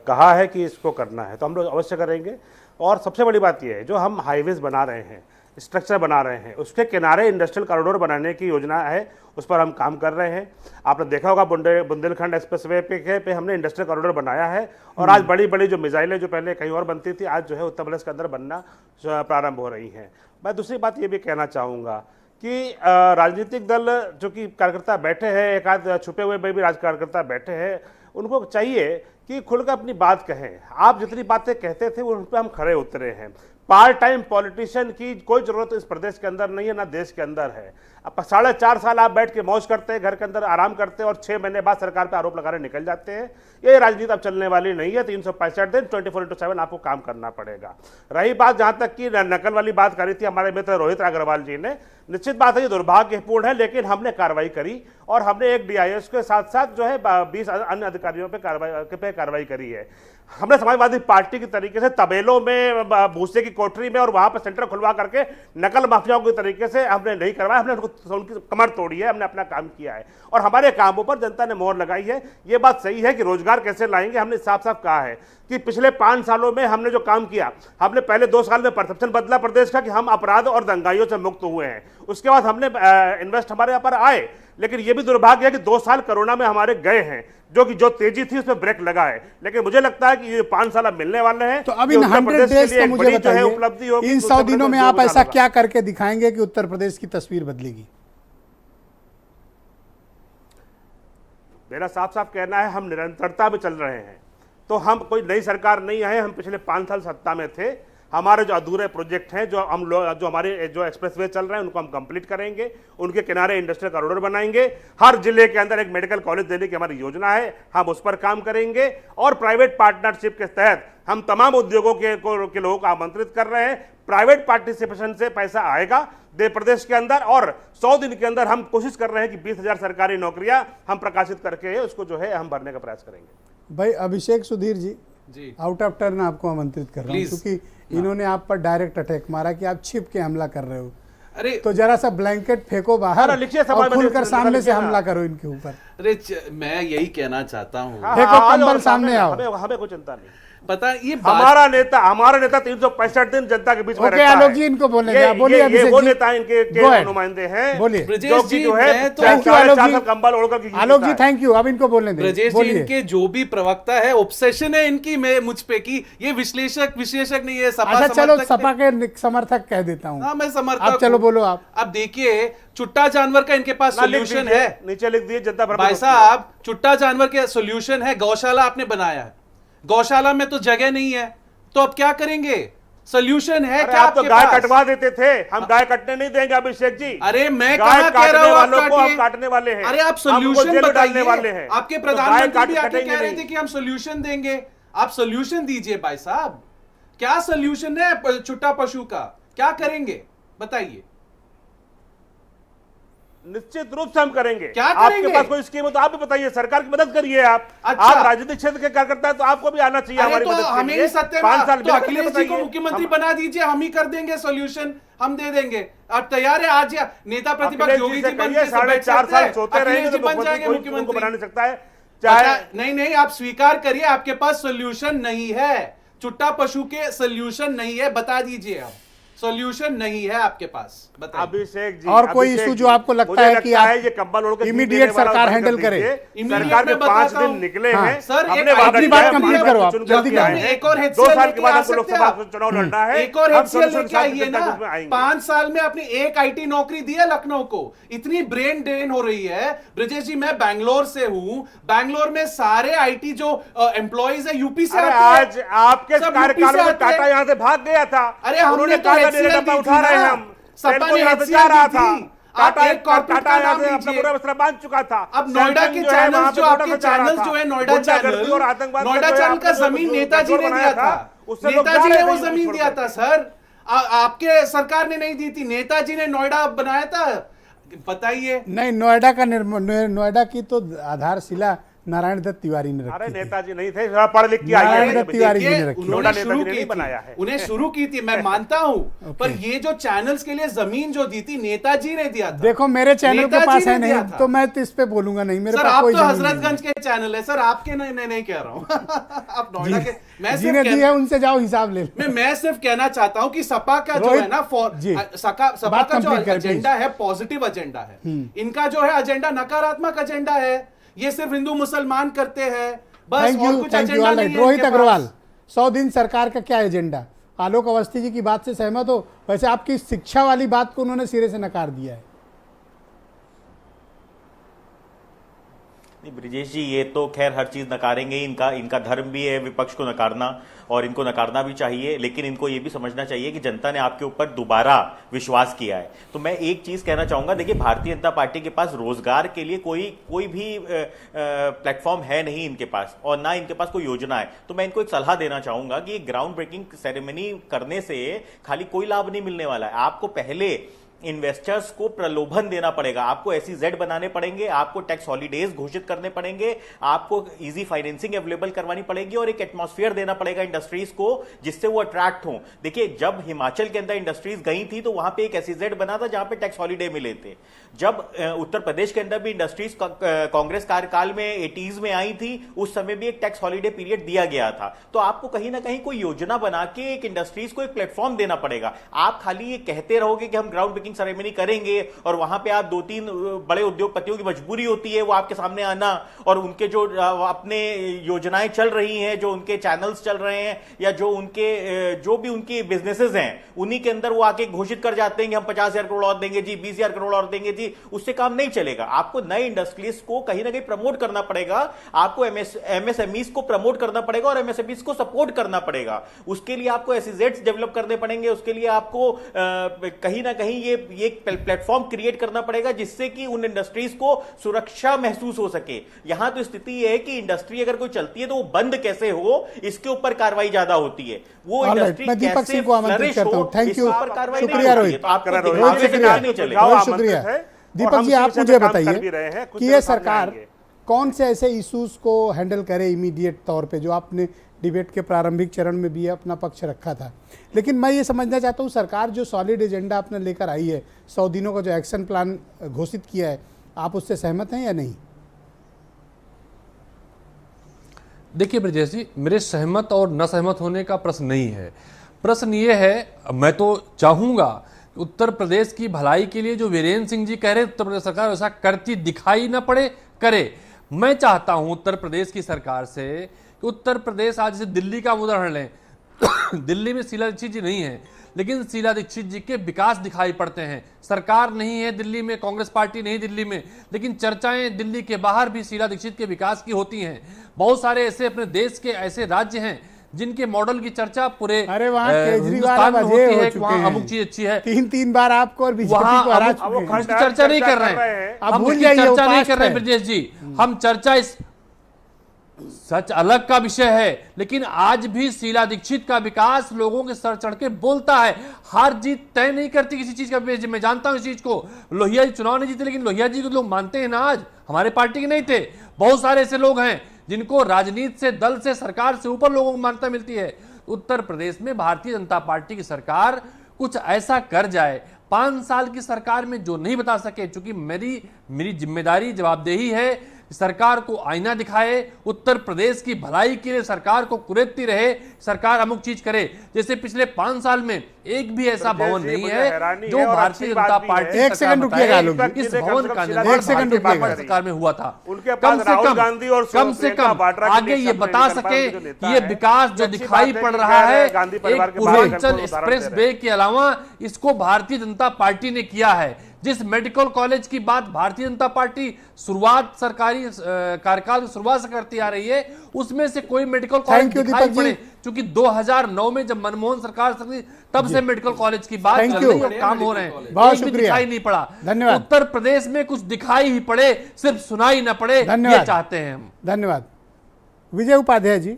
कहा है कि इसको करना है, तो हम लोग अवश्य करेंगे। और सबसे बड़ी बात यह है, जो हम हाईवेज बना रहे हैं, स्ट्रक्चर बना रहे हैं, उसके किनारे इंडस्ट्रियल कॉरिडोर बनाने की योजना है, उस पर हम काम कर रहे हैं। आपने देखा होगा बुंदेलखंड एक्सप्रेसवे पे हमने इंडस्ट्रियल कॉरिडोर बनाया है और आज बड़ी बड़ी जो मिसाइलें जो पहले कहीं और बनती थी, आज जो है उत्तर प्रदेश के अंदर बनना प्रारंभ हो रही हैं। मैं दूसरी बात ये भी कहना चाहूँगा कि राजनीतिक दल जो कि कार्यकर्ता बैठे हैं, एक आध छुपे हुए में भी कार्यकर्ता बैठे हैं, उनको चाहिए कि खुलकर अपनी बात कहें। आप जितनी बातें कहते थे उन पर हम खड़े उतरे हैं। पार्ट टाइम पॉलिटिशियन की कोई जरूरत इस प्रदेश के अंदर नहीं है, ना देश के अंदर है। अब 4.5 साल आप बैठ के मौज करते हैं, घर के अंदर आराम करते हैं और 6 महीने बाद सरकार पे आरोप लगाने निकल जाते हैं। ये राजनीति अब चलने वाली नहीं है। 365 दिन 24/7 आपको काम करना पड़ेगा। रही बात जहां तक की नकल वाली बात करी थी हमारे मित्र रोहित अग्रवाल जी ने, निश्चित बात है ये दुर्भाग्यपूर्ण है, लेकिन हमने कार्रवाई करी और हमने एक DIS के साथ साथ जो है 20 अन्य अधिकारियों पे कार्रवाई करी है। हमने समाजवादी पार्टी की तरीके से तबेलों में, भूसे की कोठरी में और वहां पर सेंटर खुलवा करके नकल माफियाओं के तरीके से हमने नहीं करवाया, हमने उनकी कमर तोड़ी है, हमने अपना काम किया है और हमारे कामों पर जनता ने मोहर लगाई है। ये बात सही है कि रोजगार कैसे लाएंगे, हमने साफ साफ कहा है कि पिछले 5 सालों में हमने जो काम किया, हमने पहले 2 साल में परसेप्शन बदला प्रदेश का कि हम अपराध और दंगाइयों से मुक्त हुए हैं। उसके बाद हमने इन्वेस्ट हमारे यहाँ पर आए, लेकिन ये भी दुर्भाग्य है कि 2 साल कोरोना में हमारे गए हैं, जो तेजी थी उसमें ब्रेक लगा है। लेकिन मुझे लगता है कि ये 5 साल अब मिलने वाले हैं। तो अब इन 100 डेज का मुझे बताइए, उपलब्धि होगी, इन 100 दिनों में आप ऐसा क्या करके दिखाएंगे कि उत्तर प्रदेश की तस्वीर बदलेगी? मेरा साफ साफ कहना है, हम निरंतरता में चल रहे हैं। तो हम कोई नई सरकार नहीं आए, हम पिछले 5 साल सत्ता में थे। हमारे जो अधूरे प्रोजेक्ट हैं, जो हमारे जो एक्सप्रेसवे चल रहे हैं उनको हम कंप्लीट करेंगे, उनके किनारे इंडस्ट्रियल कॉरिडोर बनाएंगे, हर जिले के अंदर एक मेडिकल कॉलेज देने की हमारी योजना है, हम उस पर काम करेंगे। और प्राइवेट पार्टनरशिप के तहत हम तमाम उद्योगों के लोगों को आमंत्रित कर रहे हैं। प्राइवेट पार्टिसिपेशन से पैसा आएगा प्रदेश के अंदर, और 100 दिन के अंदर हम कोशिश कर रहे हैं कि 20,000 सरकारी नौकरियां हम प्रकाशित करके उसको जो है हम भरने का प्रयास करेंगे। भाई अभिषेक सुधीर जी, जी आउट ऑफ टर्न आपको आमंत्रित कर रहा हूँ, क्योंकि इन्होंने आप पर डायरेक्ट अटैक मारा कि आप छिप के हमला कर रहे हो। अरे तो जरा सा ब्लैंकेट फेंको बाहर और खुलकर सामने से हमला करो इनके ऊपर। अरे मैं यही कहना चाहता हूँ, फेंको कंबल, सामने आओ। हमें कोई चिंता नहीं। पता ये हमारा नेता 365 दिन जनता के बीच में रहता है। आलोक जी इनको बोलने बोलिए। ये वो नेता इनके नुमाइंदे हैं, बोलिए। ब्रजेश जी, जो है थैंक यू आलोक जी। कंबल ओढ़कर आलोक जी थैंक यू, अब इनको बोलने दें। ब्रजेश जी, इनके जो भी प्रवक्ता है, ऑब्सेशन है इनकी मुझ पे कि ये विश्लेषक नहीं है, सपा अच्छा चलो समर्थक सपा के समर्थक कह देता हूँ। हाँ, मैं समर्थक। अब चलो बोलो आप। अब देखिए, चुट्टा जानवर का इनके पास सोल्यूशन है, नीचे लिख दिए जनता भाई साहब। चुट्टा जानवर के सोल्यूशन है, गौशाला आपने बनाया है, गौशाला में तो जगह नहीं है, तो अब क्या करेंगे? सोल्यूशन है क्या? आप तो गाय कटवा देते थे, हम गाय कटने नहीं देंगे अभिषेक जी। अरे मैं कहां कह रहा हूं वालों को हम काटने वाले हैं। अरे आप सोल्यूशन बताइए वाले हैं। आपके प्रधानमंत्री भी आके कह रहे थे कि हम सोल्यूशन देंगे, आप सोल्यूशन दीजिए भाई साहब। क्या सोल्यूशन है चुट्टा पशु का? क्या करेंगे बताइए? निश्चित रूप से हम करेंगे। क्या करेंगे? आपके पास कोई स्कीम हो तो आप भी बताइए, सरकार की मदद करिए आप। अच्छा। आप राजनीतिक क्षेत्र के कार्यकर्ता है तो आपको भी आना चाहिए हमारी मदद के लिए। हमें ही सत्य 5 साल तो अखिलेश जी को मुख्यमंत्री बना दीजिए, हम ही कर देंगे सोल्यूशन, हम दे देंगे। आप तैयार है? आज या नेता प्रतिपक्ष योगी जी बन के 4.5 साल सोते रहेंगे तो बन जाएंगे मुख्यमंत्री, बना नहीं सकता है। चाहे नहीं, आप स्वीकार करिए आपके पास सोल्यूशन नहीं है, चुट्टा पशु के सोल्यूशन नहीं है, बता दीजिए आप सॉल्यूशन नहीं है आपके पास, बताइए। अभिषेक जी, और कोई इशू जो आपको लगता है कि आप ये कंबल ओढ़ के इमीडिएट सरकार हैंडल करे। सरकार में 5 दिन निकले हैं सर, अपनी बात कंप्लीट करो आप, जल्दी करो। एक और 2 साल के बाद आपको लोकसभा चुनाव लड़ना है, एक और HCL लेके आइए ना। 5 साल में आपने एक IT नौकरी दी है लखनऊ को, इतनी ब्रेन ड्रेन हो रही है। ब्रजेश जी, मैं बैंगलोर से हूँ, बैंगलोर में सारे IT जो एम्प्लॉइज है यूपी से आते हैं। आज आपके कार्यकाल में टाटा यहाँ से भाग गया था। अरे हमने तो डब्बा उठा रहे हैं, हम सपा ने यहाँ से जा रहा था। टाटा एक कॉर्पोरेट का नाम अपना पूरा वस्त्र बांध चुका था। अब नोएडा के चैनल्स जो आपके चैनल्स जो है, नोएडा चैनल का जमीन नेताजी ने दिया था, नेताजी ने वो जमीन दिया था सर, आपके सरकार ने नहीं दी थी, नेताजी ने नोएडा बनाया था। बताइए। नहीं, नोएडा का नोएडा की तो आधारशिला नारायण दत्त तिवारी ने रखी। अरे नेताजी नहीं थे, पढ़ लिख के नारायण दत्त तिवारी जी ने रखी। उन्होंने शुरू की बनाया है, उन्हें शुरू की थी, मैं मानता हूं, पर ये जो चैनल्स के लिए जमीन जो दी थी नेताजी ने दिया था। देखो मेरे चैनल के पास है नहीं, तो मैं तो इस पे बोलूंगा नहीं। मेरे पास कोई जमीन नहीं। हजरतगंज के चैनल है सर, आपके नहीं कह रहा हूं। आप नोएडा के, मैं जिन्हें दी है उनसे जाओ हिसाब ले। मैं सिर्फ कहना चाहता हूं कि सपा का जो है ना, सपा का जो एजेंडा है पॉजिटिव एजेंडा है, इनका जो है एजेंडा नकारात्मक एजेंडा है। ये सिर्फ हिंदू मुसलमान करते हैं बस, और कुछ एजेंडा नहीं है। रोहित अग्रवाल, 100 दिन सरकार का क्या एजेंडा? आलोक अवस्थी जी की बात से सहमत हो? वैसे आपकी शिक्षा वाली बात को उन्होंने सिरे से नकार दिया है। नहीं ब्रिजेश जी, ये तो खैर हर चीज नकारेंगे, इनका धर्म भी है विपक्ष को नकारना, और इनको नकारना भी चाहिए, लेकिन इनको ये भी समझना चाहिए कि जनता ने आपके ऊपर दोबारा विश्वास किया है। तो मैं एक चीज कहना चाहूंगा, देखिए भारतीय जनता पार्टी के पास रोजगार के लिए कोई भी प्लेटफॉर्म है नहीं इनके पास, और ना इनके पास कोई योजना है। तो मैं इनको एक सलाह देना चाहूंगा कि ग्राउंड ब्रेकिंग सेरेमनी करने से खाली कोई लाभ नहीं मिलने वाला है। आपको पहले इन्वेस्टर्स को प्रलोभन देना पड़ेगा, आपको SEZ बनाने पड़ेंगे, आपको टैक्स हॉलीडेज घोषित करने पड़ेंगे, आपको इजी फाइनेंसिंग अवेलेबल करवानी पड़ेगी, और एक एटमॉस्फेयर देना पड़ेगा इंडस्ट्रीज को जिससे वो अट्रैक्ट हों। देखिए, जब हिमाचल के अंदर इंडस्ट्रीज गई थी तो वहां पे एक SEZ बना था जहां पे टैक्स हॉलीडे मिले थे। जब उत्तर प्रदेश के अंदर भी इंडस्ट्रीज कांग्रेस कार्यकाल में 80s में आई थी, उस समय भी एक टैक्स हॉलीडे पीरियड दिया गया था। तो आपको कहीं ना कहीं कोई योजना बना के एक इंडस्ट्रीज को एक प्लेटफॉर्म देना पड़ेगा। आप खाली ये कहते रहोगे कि हम ग्राउंड ब्रेकिंग लॉन्चिंग सेरेमनी करेंगे और वहां पे आप 2-3 बड़े उद्योगपतियों की मजबूरी होती है वो आपके सामने आना, और उनके जो अपने योजनाएं चल रही हैं, जो उनके चैनल्स चल रहे हैं, या जो भी उनकी बिजनेसेस हैं, उन्हीं के अंदर वो आके घोषित कर जाते हैं कि हम 50,000 करोड़ और देंगे जी, 20,000 करोड़ और देंगे जी। उससे काम नहीं चलेगा। आपको नए इंडस्ट्रीज को कहीं ना कहीं प्रमोट करना पड़ेगा, आपको एमएसएमईज को प्रमोट करना पड़ेगा और एमएसएमईज को सपोर्ट करना पड़ेगा। उसके लिए आपको एसईजेड्स डेवलप करने पड़ेंगे, उसके लिए आपको कहीं ना कहीं ये एक प्लेटफॉर्म क्रिएट करना पड़ेगा जिससे कि उन इंडस्ट्रीज को सुरक्षा महसूस हो सके। यहां तो स्थिति है कि इंडस्ट्री अगर कोई चलती है तो वो बंद कैसे हो, इसके ऊपर कार्रवाई ज्यादा होती है। वो इंडस्ट्री मैं दीपक कैसे सिंह को आमंत्रित करता हूं। थैंक यू, कार्रवाई शुक्रिया रोहित, तो आपको रोहित दिखावे से शुक्रिया, नहीं चलेगा। बहुत शुक्रिया। दीपक जी, आप मुझे बताइए कि ये सरकार कौन से ऐसे इश्यूज को हैंडल करे इमीडिएट तौर पे, जो आपने डिबेट के प्रारंभिक चरण में भी अपना पक्ष रखा था। लेकिन मैं ये समझना चाहता हूँ, सरकार जो सॉलिड एजेंडा आपने लेकर आई है, 100 दिनों का जो एक्शन प्लान घोषित किया है, आप उससे सहमत हैं या नहीं? देखिए ब्रजेश जी, मेरे सहमत और न सहमत होने का प्रश्न नहीं है। प्रश्न ये है, मैं तो चाहूँगा उत्तर प्रदेश की भलाई के लिए जो वीरेंद्र सिंह जी कह रहे हैं उत्तर प्रदेश सरकार वैसा करती दिखाई ना पड़े, करे। मैं चाहता हूं उत्तर प्रदेश की सरकार से कि उत्तर प्रदेश, आज जैसे दिल्ली का उदाहरण लें, दिल्ली में शीला दीक्षित जी नहीं है, लेकिन शीला दीक्षित जी के विकास दिखाई पड़ते हैं। सरकार नहीं है दिल्ली में, कांग्रेस पार्टी नहीं दिल्ली में, लेकिन चर्चाएं दिल्ली के बाहर भी शीला दीक्षित के विकास की होती हैं। बहुत सारे ऐसे अपने देश के ऐसे राज्य हैं जिनके मॉडल की चर्चा पूरे हिंदुस्तान में होती है कि वहाँ अमुक चीज अच्छी है। 3 बार आपको और बीजेपी को हरा चुके हैं। उसकी चर्चा नहीं कर रहे हैं, हम उसकी चर्चा नहीं कर रहे हैं ब्रजेश जी। हम चर्चा इस सच अलग का विषय है, लेकिन आज भी शीला दीक्षित का विकास लोगों के सर चढ़ के बोलता है। हार जीत तय नहीं करती किसी चीज का। मैं जानता हूं इस चीज को। लोहिया जी चुनाव नहीं जीते, लेकिन लोहिया जी को लोग मानते हैं ना। आज हमारे पार्टी के नहीं थे, बहुत सारे ऐसे लोग हैं जिनको राजनीति से, दल से, सरकार से ऊपर लोगों को मान्यता मिलती है। उत्तर प्रदेश में भारतीय जनता पार्टी की सरकार कुछ ऐसा कर जाए, 5 साल की सरकार में जो नहीं बता सके, चूंकि मेरी जिम्मेदारी, जवाबदेही है सरकार को आईना दिखाए, उत्तर प्रदेश की भलाई के लिए सरकार को कुरेदती रहे, सरकार अमुक चीज करे। जैसे पिछले 5 साल में एक भी ऐसा भवन नहीं है जो भारतीय जनता पार्टी, एक सेकंड रुकिएगा, इस भवन का निर्माण सरकार में हुआ था। कम से कम आगे ये बता सके कि ये विकास जो दिखाई पड़ रहा है एक पूर्वांचल एक्सप्रेस वे के अलावा इसको भारतीय जनता पार्टी ने किया है। जिस मेडिकल कॉलेज की बात भारतीय जनता पार्टी शुरुआत, सरकारी कार्यकाल की शुरुआत से करती आ रही है, उसमें से कोई मेडिकल कॉलेज दिखाई पड़े, क्योंकि 2009 में जब मनमोहन सरकार तब से मेडिकल कॉलेज की बात चल रही है और काम हो रहे हैं, बहुत एक भी दिखाई नहीं पड़ा। धन्यवाद। उत्तर प्रदेश में कुछ दिखाई ही पड़े, सिर्फ सुनाई ना पड़े, ये चाहते हैं हम। धन्यवाद। विजय उपाध्याय जी,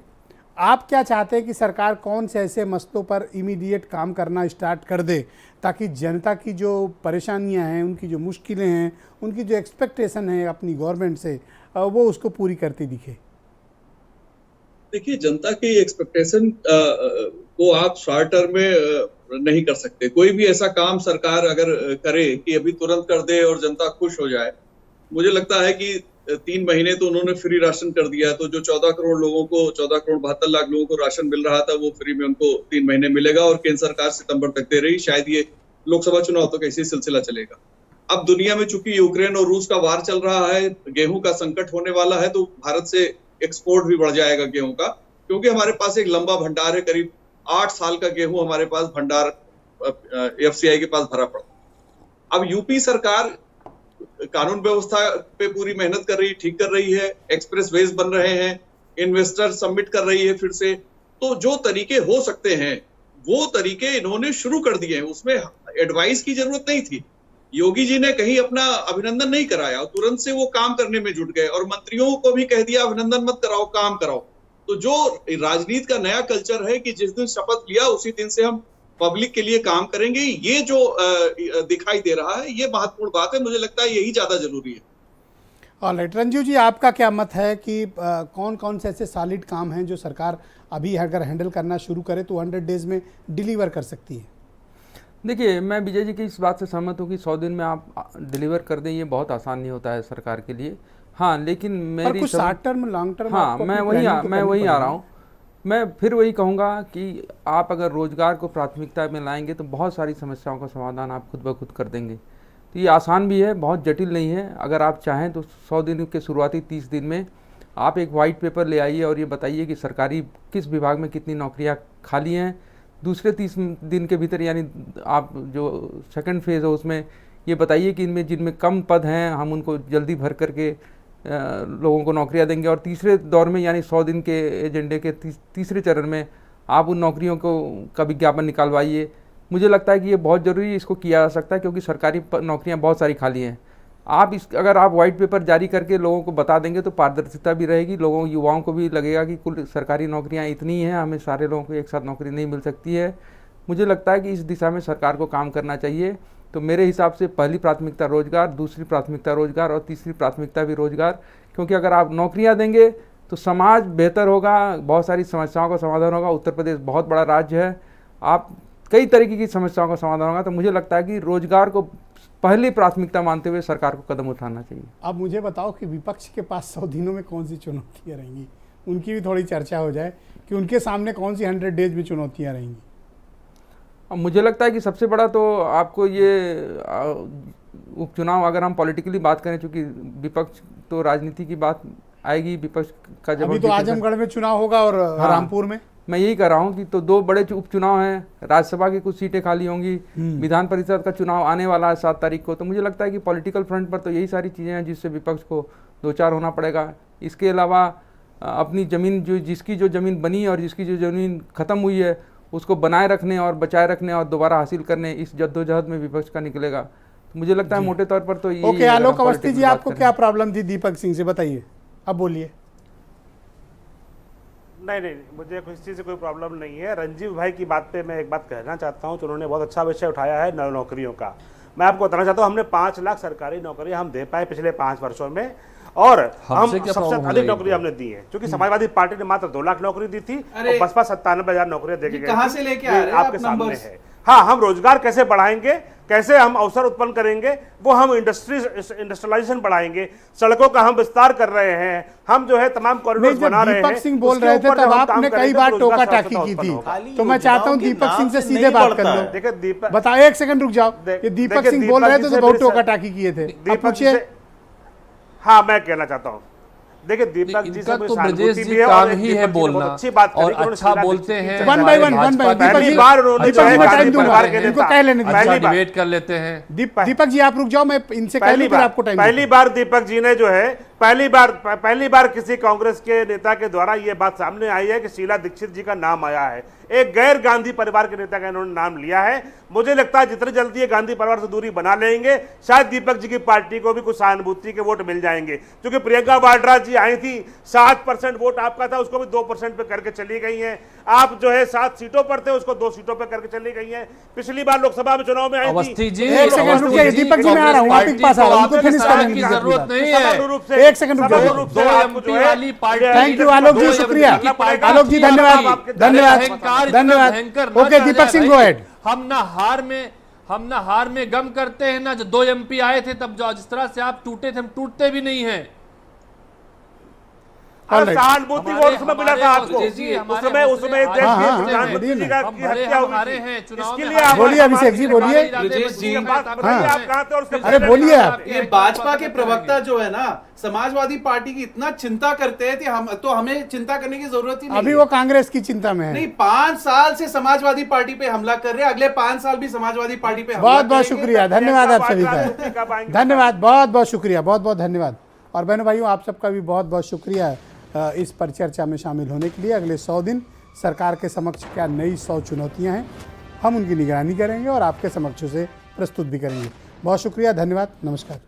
आप क्या चाहते हैं कि सरकार कौन से ऐसे मसलों पर इमीडिएट काम करना स्टार्ट कर दे ताकि जनता की जो परेशानियां हैं, उनकी जो मुश्किलें हैं, उनकी जो एक्सपेक्टेशन है अपनी गवर्नमेंट से, वो उसको पूरी करती दिखे? देखिए, जनता की एक्सपेक्टेशन को आप शॉर्ट टर्म में नहीं कर सकते। कोई भी ऐसा काम सरकार अगर करे कि अभी तुरंत कर दे और जनता खुश हो जाए, मुझे लगता है कि 3 महीने तो उन्होंने फ्री राशन कर दिया, तो जो 14 करोड़ लोगों को, 14 करोड़ 72 लाख लोगों को राशन मिल रहा था, वो फ्री में उनको 3 महीने मिलेगा। और केंद्र सरकार सितंबर तक दे रही। शायद ये लोकसभा चुनाव तक ऐसे सिलसिला चलेगा। अब दुनिया में चूंकि यूक्रेन और रूस का वार चल रहा है, गेहूं का संकट होने वाला है, तो भारत से एक्सपोर्ट भी बढ़ जाएगा गेहूं का, क्योंकि हमारे पास एक लंबा भंडार है। करीब 8 साल का गेहूं हमारे पास भंडार एफसीआई के पास भरा पड़ा। अब यूपी सरकार कानून व्यवस्था पे पूरी मेहनत कर रही, ठीक कर रही है, एक्सप्रेस वेज बन रहे हैं, इन्वेस्टर सबमिट कर रही है फिर से। तो जो तरीके हो सकते हैं वो तरीके इन्होंने शुरू कर दिए हैं, उसमें एडवाइस की जरूरत नहीं थी। योगी जी ने कहीं अपना अभिनंदन नहीं कराया और तुरंत से वो काम करने में जुट गए और मंत्रियों को भी कह दिया अभिनंदन मत कराओ, काम कराओ। तो जो राजनीति का नया कल्चर है कि जिस दिन शपथ लिया उसी दिन से हम पब्लिक के लिए काम करेंगे, ये जो दिखाई दे रहा है, ये महत्वपूर्ण बात है। मुझे लगता है यही ज्यादा जरूरी है। ऑलराइट, रंजू जी, आपका क्या मत है कि कौन कौन से ऐसे सॉलिड काम हैं जो सरकार अभी अगर हैंडल करना शुरू करे तो 100 डेज में डिलीवर कर सकती है? देखिए, मैं विजय जी की इस बात से सहमत हूँ कि 100 दिन में आप डिलीवर कर दें, ये बहुत आसान नहीं होता है सरकार के लिए। हाँ, लेकिन मेरी कुछ शॉर्ट टर्म, लॉन्ग टर्म, हाँ, मैं वही आ रहा हूँ। मैं फिर वही कहूँगा कि आप अगर रोज़गार को प्राथमिकता में लाएंगे तो बहुत सारी समस्याओं का समाधान आप खुद ब खुद कर देंगे। तो ये आसान भी है, बहुत जटिल नहीं है। अगर आप चाहें तो 100 दिन के शुरुआती 30 दिन में आप एक वाइट पेपर ले आइए और ये बताइए कि सरकारी किस विभाग में कितनी नौकरियां खाली हैं। दूसरे 30 दिन के भीतर, यानी आप जो सेकंड फेज़ है उसमें ये बताइए कि इनमें जिनमें कम पद हैं हम उनको जल्दी भर करके लोगों को नौकरियां देंगे। और तीसरे दौर में यानी 100 दिन के एजेंडे के तीसरे चरण में आप उन नौकरियों का विज्ञापन निकालवाइए। मुझे लगता है कि ये बहुत ज़रूरी है, इसको किया जा सकता है क्योंकि सरकारी नौकरियां बहुत सारी खाली हैं। अगर आप वाइट पेपर जारी करके लोगों को बता देंगे तो पारदर्शिता भी रहेगी, युवाओं को भी लगेगा कि कुल सरकारी नौकरियां इतनी हैं, हमें सारे लोगों को एक साथ नौकरी नहीं मिल सकती है। मुझे लगता है कि इस दिशा में सरकार को काम करना चाहिए। तो मेरे हिसाब से पहली प्राथमिकता रोजगार, दूसरी प्राथमिकता रोजगार और तीसरी प्राथमिकता भी रोजगार, क्योंकि अगर आप नौकरियां देंगे तो समाज बेहतर होगा, बहुत सारी समस्याओं का समाधान होगा। उत्तर प्रदेश बहुत बड़ा राज्य है, आप कई तरीके की समस्याओं का समाधान होगा। तो मुझे लगता है कि रोजगार को पहली प्राथमिकता मानते हुए सरकार को कदम उठाना चाहिए। अब मुझे बताओ कि विपक्ष के पास 100 दिनों में कौन सी चुनौतियाँ रहेंगी, उनकी भी थोड़ी चर्चा हो जाए कि उनके सामने कौन सी 100 डेज में चुनौतियाँ रहेंगी। अब मुझे लगता है कि सबसे बड़ा तो आपको ये उपचुनाव, अगर हम पॉलिटिकली बात करें, चूँकि विपक्ष तो राजनीति की बात आएगी, विपक्ष का जब अभी तो आजमगढ़ में चुनाव होगा और रामपुर में, मैं यही कह रहा हूँ कि तो 2 बड़े उपचुनाव हैं। राज्यसभा की कुछ सीटें खाली होंगी, विधान परिषद का चुनाव आने वाला है 7 तारीख को। तो मुझे लगता है कि पॉलिटिकल फ्रंट पर तो यही सारी चीज़ें हैं जिससे विपक्ष को 2-4 होना पड़ेगा। इसके अलावा अपनी ज़मीन जिसकी जो ज़मीन बनी और जिसकी जो ज़मीन ख़त्म हुई है उसको बनाए रखने और बचाए रखने और दोबारा हासिल करने, इस जद्दोजहद में विपक्ष का निकलेगा। तो मुझे लगता है मोटे तौर पर तो ये। ओके, आलोक अवस्थी जी, आपको क्या प्रॉब्लम थी दीपक सिंह से, बताइए, अब बोलिए। नहीं, मुझे इस चीज़ से कोई प्रॉब्लम नहीं है। रंजीव भाई की बात पे मैं एक बात कहना चाहता हूँ, तो उन्होंने बहुत अच्छा विषय उठाया है नौकरियों का। मैं आपको बताना चाहता हूँ, हमने 5 लाख सरकारी नौकरियाँ हम दे पाए पिछले 5 वर्षों में, और हम सबसे अधिक नौकरी हमने दी है, क्योंकि समाजवादी पार्टी ने मात्र 2 लाख नौकरी दी थी और बसपा 97,000 नौकरियां देके गई। कहां से लेके आ रहे हैं आपके सामने है। हाँ, हम रोजगार कैसे बढ़ाएंगे, कैसे हम अवसर उत्पन्न करेंगे, वो हम इंडस्ट्रियलाइजेशन बढ़ाएंगे, सड़कों का हम विस्तार कर रहे हैं, हम जो है तमाम कॉरिडोर बना रहे हैं। दीपक सिंह बोल रहे थे तब आपने कई बार टोका टाकी की थी, तो मैं चाहता हूँ दीपक सिंह से सीधे बात कर लो। देखिए दीपक, बताओ, 1 सेकंड रुक जाओ। ये दीपक सिंह बोल रहे थे तो बहुत टोका टाकी किए थे, आप पूछिए। हाँ, मैं कहना चाहता हूँ, देखिए दीपक जी से तो ब्रजेश जी काम ही है बोलना अच्छी बात और अच्छा बोलते हैं। वन बाय वन पहली बार उन्होंने जो है गांधी परिवार के इनको कह लेने अच्छा डिबेट कर लेते हैं। दीपक जी आप रुक जाओ, मैं इनसे कह लूं फिर आपको टाइम। पहली बार दीपक जी ने जो है पहली बार किसी कांग्रेस के नेता के द्वारा यह बात सामने आई है कि शीला दीक्षित जी का नाम आया है, एक गैर गांधी परिवार के नेता का इन्होंने नाम लिया है। मुझे लगता है जितनी जल्दी ये गांधी परिवार से दूरी बना लेंगे, शायद दीपक जी की पार्टी को भी कुछ सहानुभूति के वोट मिल जाएंगे। क्योंकि प्रियंका वाड्रा जी आई थी, 7% वोट आपका था, उसको भी 2% पे करके चली गई हैं। आप जो है 7 सीटों पर थे, उसको 2 सीटों पे करके चली गई हैं। पिछली बार लोकसभा में चुनाव में आई थी। एक सेकंड रुक जाइए दीपक जी, मैं आ रहा हूं, आपके पास आ रहा हूं, उनको फिनिश करने की जरूरत नहीं है। 1 सेकंड रुक जाइए। थैंक यू आलोक जी, शुक्रिया आलोक जी, धन्यवाद धन्यवाद धन्यवाद। Okay Deepak Singh, go ahead. हम ना हार में गम करते हैं ना, जो 2 MP आए थे तब जो जिस तरह से आप टूटे थे, हम टूटते भी नहीं हैं। सहानुभूति वोट उसमें मिला था आपको, उसमें बोलिए अभिषेक जी, बोलिए। अरे बोलिए आप। ये भाजपा के प्रवक्ता जो है ना, समाजवादी पार्टी की इतना चिंता करते हैं कि हमें चिंता करने की जरूरत ही नहीं। अभी वो कांग्रेस की चिंता में है। नहीं, 5 साल से समाजवादी पार्टी पे हमला कर रहे हैं, अगले 5 साल भी समाजवादी पार्टी पे बहुत बहुत शुक्रिया, धन्यवाद आप सभी का, धन्यवाद, बहुत बहुत शुक्रिया, बहुत बहुत धन्यवाद। और बहनों भाइयों, आप सबका भी बहुत बहुत शुक्रिया इस परिचर्चा में शामिल होने के लिए। अगले 100 दिन सरकार के समक्ष क्या नई 100 चुनौतियां हैं, हम उनकी निगरानी करेंगे और आपके समक्ष से प्रस्तुत भी करेंगे। बहुत शुक्रिया, धन्यवाद, नमस्कार।